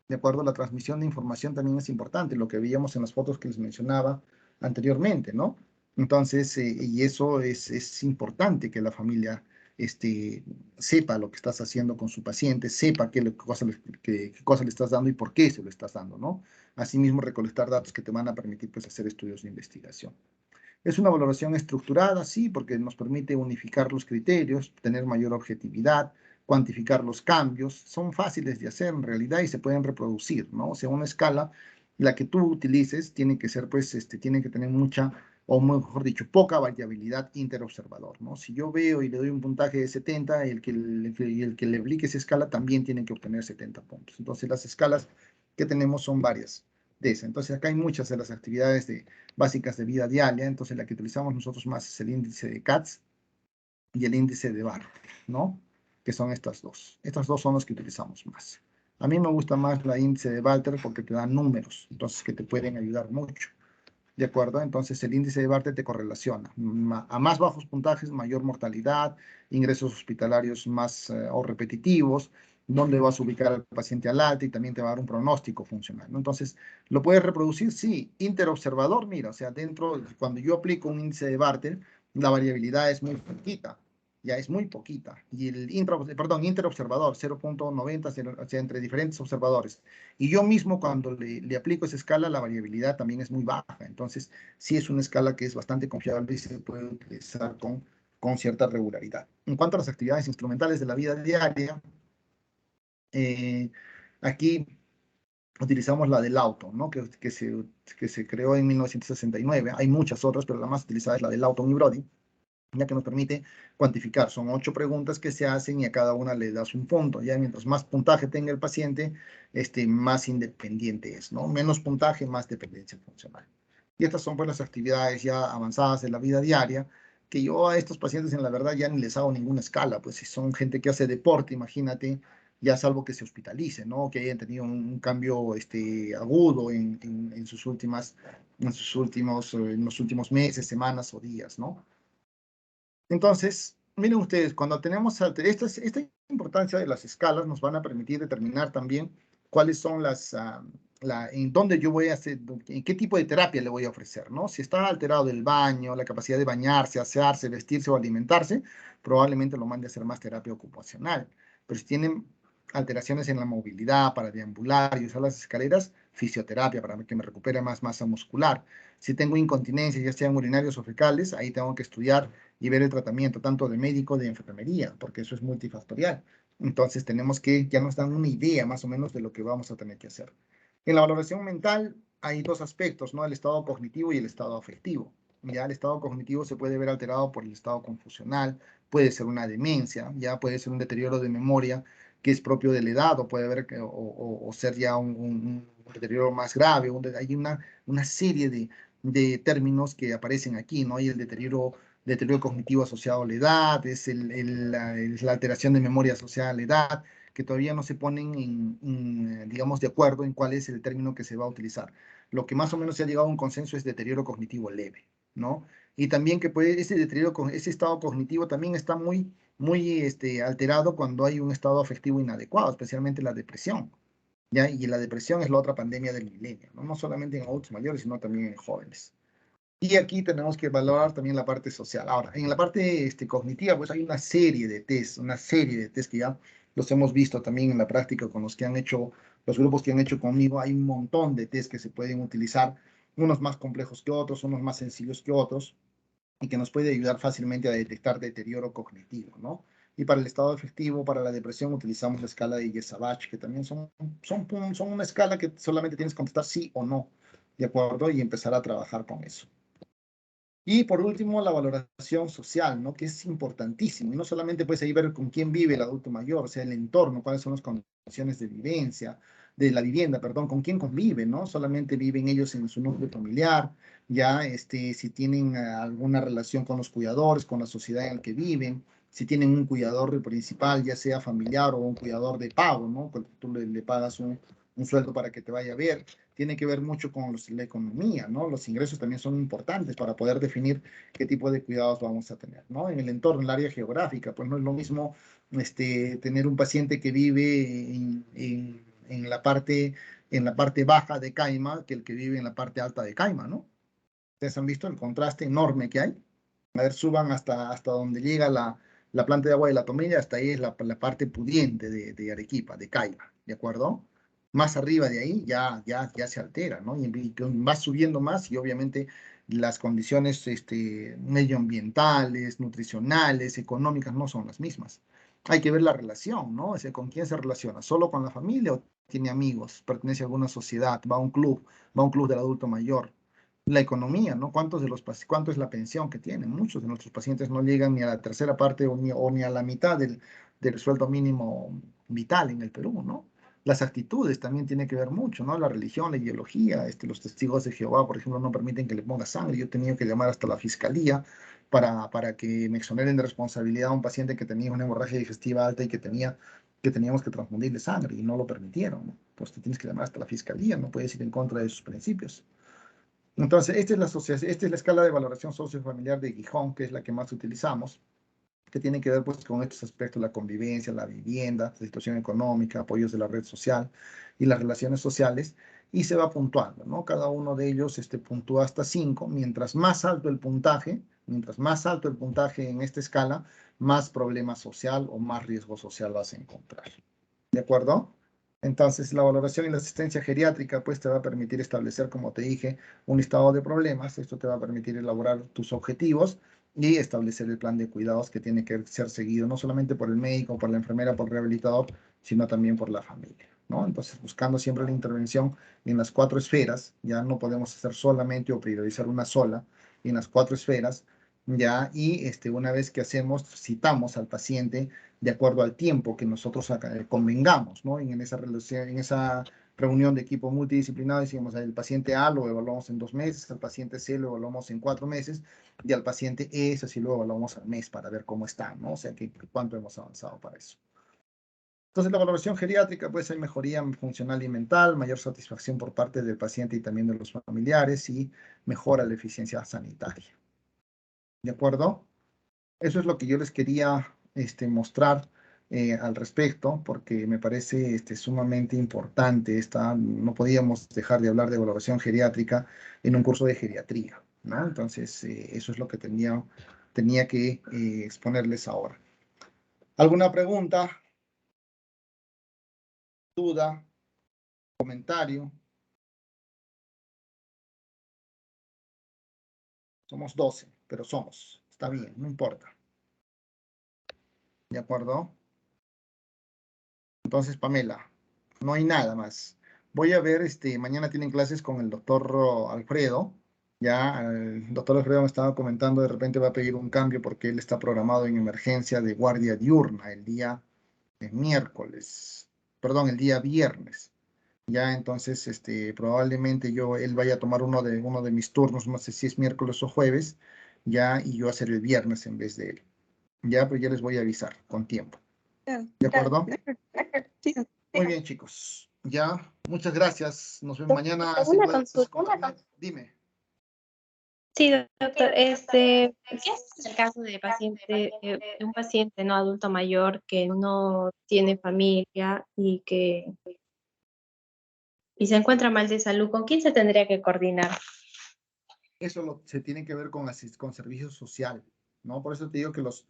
De acuerdo, la transmisión de información también es importante, lo que veíamos en las fotos que les mencionaba anteriormente, ¿no? Entonces, y eso es importante que la familia sepa lo que estás haciendo con su paciente, sepa qué cosa le estás dando y por qué se lo estás dando, ¿no? Asimismo, recolectar datos que te van a permitir pues, hacer estudios de investigación. Es una valoración estructurada, sí, porque nos permite unificar los criterios, tener mayor objetividad, cuantificar los cambios. Son fáciles de hacer en realidad y se pueden reproducir, ¿no? O sea, una escala, la que tú utilices, tiene que ser, pues, tiene que tener mucha, o mejor dicho, poca variabilidad interobservador, ¿no? Si yo veo y le doy un puntaje de 70, el que le aplique esa escala también tiene que obtener 70 puntos. Entonces, las escalas que tenemos son varias de esa. Entonces, acá hay muchas de las actividades básicas de vida diaria, entonces la que utilizamos nosotros más es el índice de CATS y el índice de Barr, ¿no? Que son estas dos. Estas dos son las que utilizamos más. A mí me gusta más la índice de Barter porque te da números, entonces que te pueden ayudar mucho. ¿De acuerdo? Entonces el índice de Barter te correlaciona. A más bajos puntajes, mayor mortalidad, ingresos hospitalarios más o repetitivos, dónde vas a ubicar al paciente al alta y también te va a dar un pronóstico funcional, ¿no? Entonces, ¿lo puedes reproducir? Sí. Interobservador, mira, o sea, cuando yo aplico un índice de Barter, la variabilidad es muy poquita, ya es muy poquita. Y el interobservador, 0.90, o sea, entre diferentes observadores. Y yo mismo cuando le aplico esa escala, la variabilidad también es muy baja. Entonces, sí es una escala que es bastante confiable y se puede utilizar con cierta regularidad. En cuanto a las actividades instrumentales de la vida diaria, aquí utilizamos la del auto, ¿no? Que se creó en 1969. Hay muchas otras, pero la más utilizada es la del auto Brody, ya que nos permite cuantificar. Son 8 preguntas que se hacen y a cada una le das un punto. Ya mientras más puntaje tenga el paciente, más independiente es, ¿no? Menos puntaje, más dependencia funcional. Y estas son pues las actividades ya avanzadas de la vida diaria, que yo a estos pacientes en la verdad ya ni les hago ninguna escala, pues si son gente que hace deporte, imagínate, ya salvo que se hospitalice, ¿no? Que hayan tenido un cambio agudo en los últimos meses, semanas o días, ¿no? Entonces, miren ustedes, cuando tenemos esta importancia de las escalas nos van a permitir determinar también cuáles son en dónde yo voy a hacer, en qué tipo de terapia le voy a ofrecer, ¿no? Si está alterado el baño, la capacidad de bañarse, asearse, vestirse o alimentarse, probablemente lo mande a hacer más terapia ocupacional. Pero si tienen alteraciones en la movilidad para deambular y usar las escaleras, fisioterapia para que me recupere más masa muscular. Si tengo incontinencia, ya sean urinarios o fecales, ahí tengo que estudiar y ver el tratamiento tanto de médico de enfermería, porque eso es multifactorial. Entonces tenemos que, ya nos dan una idea más o menos de lo que vamos a tener que hacer. En la valoración mental hay dos aspectos, ¿no? El estado cognitivo y el estado afectivo. Ya el estado cognitivo se puede ver alterado por el estado confusional, puede ser una demencia, ya puede ser un deterioro de memoria que es propio de la edad o puede haber o ser ya un deterioro más grave. Hay una serie de términos que aparecen aquí, ¿no? Hay el deterioro deterioro cognitivo asociado a la edad, es la alteración de memoria asociada a la edad, que todavía no se ponen digamos, de acuerdo en cuál es el término que se va a utilizar. Lo que más o menos se ha llegado a un consenso es deterioro cognitivo leve, ¿no? Y también que puede, ese deterioro, ese estado cognitivo también está muy alterado cuando hay un estado afectivo inadecuado, especialmente la depresión, ¿ya? Y la depresión es la otra pandemia del milenio, ¿no? No solamente en adultos mayores, sino también en jóvenes. Y aquí tenemos que valorar también la parte social. Ahora, en la parte cognitiva, pues hay una serie de test que ya los hemos visto también en la práctica con los que han hecho, los grupos que han hecho conmigo. Hay un montón de test que se pueden utilizar, unos más complejos que otros, unos más sencillos que otros, y que nos puede ayudar fácilmente a detectar deterioro cognitivo, ¿no? Y para el estado afectivo, para la depresión, utilizamos la escala de Yesavach, que también son una escala que solamente tienes que contestar sí o no, ¿de acuerdo? Y empezar a trabajar con eso. Y por último, la valoración social, ¿no? Que es importantísimo. Y no solamente puedes ahí ver con quién vive el adulto mayor, o sea, el entorno, cuáles son las condiciones de vivencia, de la vivienda, perdón, con quién convive, ¿no? Solamente viven ellos en su núcleo familiar, ya, si tienen alguna relación con los cuidadores, con la sociedad en la que viven, si tienen un cuidador principal, ya sea familiar o un cuidador de pago, ¿no? Porque tú le pagas un sueldo para que te vaya a ver, tiene que ver mucho con la economía, ¿no? Los ingresos también son importantes para poder definir qué tipo de cuidados vamos a tener, ¿no? En el entorno, en el área geográfica, pues no es lo mismo tener un paciente que vive en la parte baja de Caima que el que vive en la parte alta de Caima, ¿no? Ustedes han visto el contraste enorme que hay. A ver, suban hasta donde llega la planta de agua de la Tomilla, hasta ahí es la parte pudiente de Arequipa, de Caiba, ¿de acuerdo? Más arriba de ahí ya se altera, ¿no? Y va subiendo más y obviamente las condiciones medioambientales, nutricionales, económicas no son las mismas. Hay que ver la relación, ¿no? O sea, ¿con quién se relaciona? ¿Solo con la familia o tiene amigos? ¿Pertenece a alguna sociedad? Va a un club del adulto mayor? La economía, ¿no? ¿Cuánto es la pensión que tienen? Muchos de nuestros pacientes no llegan ni a la tercera parte o ni a la mitad del sueldo mínimo vital en el Perú, ¿no? Las actitudes también tienen que ver mucho, ¿no? La religión, la ideología, los testigos de Jehová, por ejemplo, no permiten que le ponga sangre. Yo he tenido que llamar hasta la fiscalía para que me exoneren de responsabilidad a un paciente que tenía una hemorragia digestiva alta y que teníamos que transfundirle sangre y no lo permitieron, ¿no? Pues te tienes que llamar hasta la fiscalía, no puedes ir en contra de sus principios. Entonces, esta es la escala de valoración sociofamiliar de Gijón, que es la que más utilizamos, que tiene que ver pues, con estos aspectos, la convivencia, la vivienda, la situación económica, apoyos de la red social y las relaciones sociales, y se va puntuando, ¿no? Cada uno de ellos puntúa hasta 5, mientras más alto el puntaje en esta escala, más problema social o más riesgo social vas a encontrar. ¿De acuerdo? Entonces, la valoración y la asistencia geriátrica, pues, te va a permitir establecer, como te dije, un listado de problemas. Esto te va a permitir elaborar tus objetivos y establecer el plan de cuidados que tiene que ser seguido, no solamente por el médico, por la enfermera, por el rehabilitador, sino también por la familia, ¿no? Entonces, buscando siempre la intervención en las 4 esferas, ya no podemos hacer solamente o priorizar una sola, en las 4 esferas, ya, y una vez que citamos al paciente de acuerdo al tiempo que nosotros convengamos, ¿no? En esa relación, en esa reunión de equipo multidisciplinario, decimos, el paciente A lo evaluamos en 2 meses, al paciente C lo evaluamos en 4 meses, y al paciente E, eso sí lo evaluamos al mes para ver cómo está, ¿no? O sea, cuánto hemos avanzado para eso. Entonces, la valoración geriátrica, pues hay mejoría funcional y mental, mayor satisfacción por parte del paciente y también de los familiares, y mejora la eficiencia sanitaria. ¿De acuerdo? Eso es lo que yo les quería mostrar al respecto, porque me parece sumamente importante. No podíamos dejar de hablar de evaluación geriátrica en un curso de geriatría, ¿no? Entonces, eso es lo que tenía que exponerles ahora. ¿Alguna pregunta, duda, comentario? Somos 12, pero está bien, no importa. ¿De acuerdo? Entonces, Pamela, no hay nada más. Voy a ver, mañana tienen clases con el doctor Alfredo. Ya, el doctor Alfredo me estaba comentando, de repente va a pedir un cambio porque él está programado en emergencia de guardia diurna el día miércoles, perdón, el día viernes. Ya, entonces, probablemente él vaya a tomar uno de mis turnos, no sé si es miércoles o jueves, ya, y yo hacer el viernes en vez de él. Ya, pero ya les voy a avisar con tiempo. ¿De acuerdo? Sí, Muy bien, chicos. Ya, muchas gracias. Nos vemos mañana. Tengo Si una puedes, consulta. dime. Sí, doctor, ¿qué es el caso de paciente, de un paciente no adulto mayor que no tiene familia y se encuentra mal de salud? ¿Con quién se tendría que coordinar? Eso se tiene que ver con servicio social, ¿no? Por eso te digo que los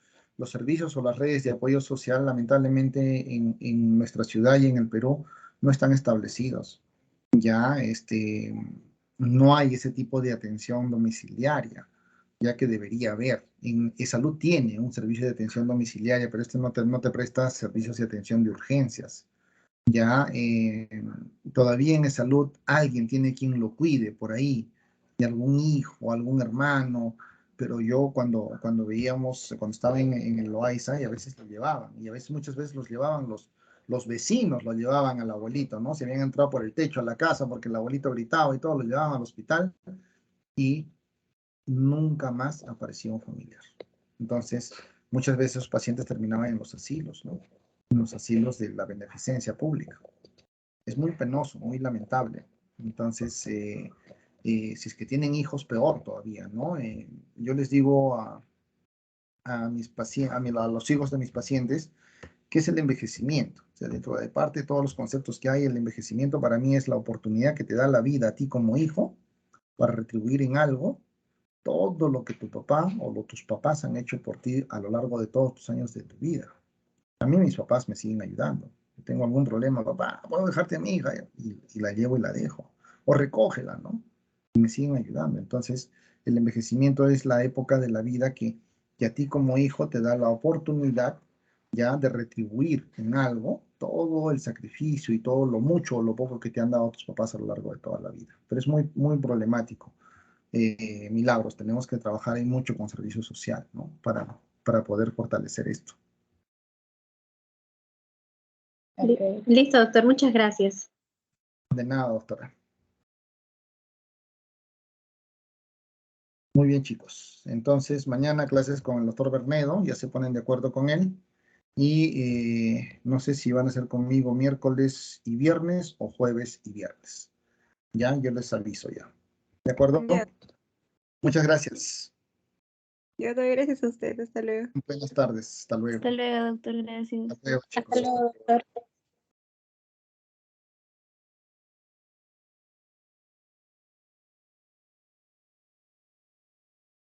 servicios o las redes de apoyo social, lamentablemente, en nuestra ciudad y en el Perú, no están establecidos. Ya, no hay ese tipo de atención domiciliaria, ya que debería haber. En salud tiene un servicio de atención domiciliaria, pero no te presta servicios de atención de urgencias. Ya, todavía en salud alguien tiene quien lo cuide por ahí, de algún hijo, algún hermano, pero yo cuando veíamos, cuando estaba en el Loaiza, y a veces lo llevaban, y a veces muchas veces los llevaban los vecinos, lo llevaban al abuelito, ¿no? Se habían entrado por el techo a la casa porque el abuelito gritaba y todo, lo llevaban al hospital y nunca más apareció un familiar. Entonces, muchas veces los pacientes terminaban en los asilos, ¿no? En los asilos de la beneficencia pública. Es muy penoso, muy lamentable. Entonces, si es que tienen hijos, peor todavía, ¿no? Yo les digo a mis pacientes, a los hijos de mis pacientes, que es el envejecimiento. O sea, dentro de parte de todos los conceptos que hay, el envejecimiento para mí es la oportunidad que te da la vida a ti como hijo para retribuir en algo todo lo que tu papá o tus papás han hecho por ti a lo largo de todos tus años de tu vida. A mí mis papás me siguen ayudando. Si tengo algún problema, papá, puedo dejarte a mi hija y la llevo y la dejo. O recógela, ¿no? Y me siguen ayudando. Entonces, el envejecimiento es la época de la vida que a ti como hijo te da la oportunidad ya de retribuir en algo todo el sacrificio y todo lo mucho o lo poco que te han dado tus papás a lo largo de toda la vida. Pero es muy, muy problemático. Milagros, tenemos que trabajar ahí mucho con servicio social, ¿no? Para poder fortalecer esto. Listo, doctor, muchas gracias. De nada, doctora. Muy bien, chicos. Entonces, mañana clases con el doctor Bernedo, ya se ponen de acuerdo con él. Y no sé si van a ser conmigo miércoles y viernes o jueves y viernes. Ya, yo les aviso ya. ¿De acuerdo? ya. Muchas gracias. Yo doy gracias a usted. Hasta luego. Buenas tardes. Hasta luego. Hasta luego, doctor, gracias. Hasta luego, Hasta chicos. luego, doctor.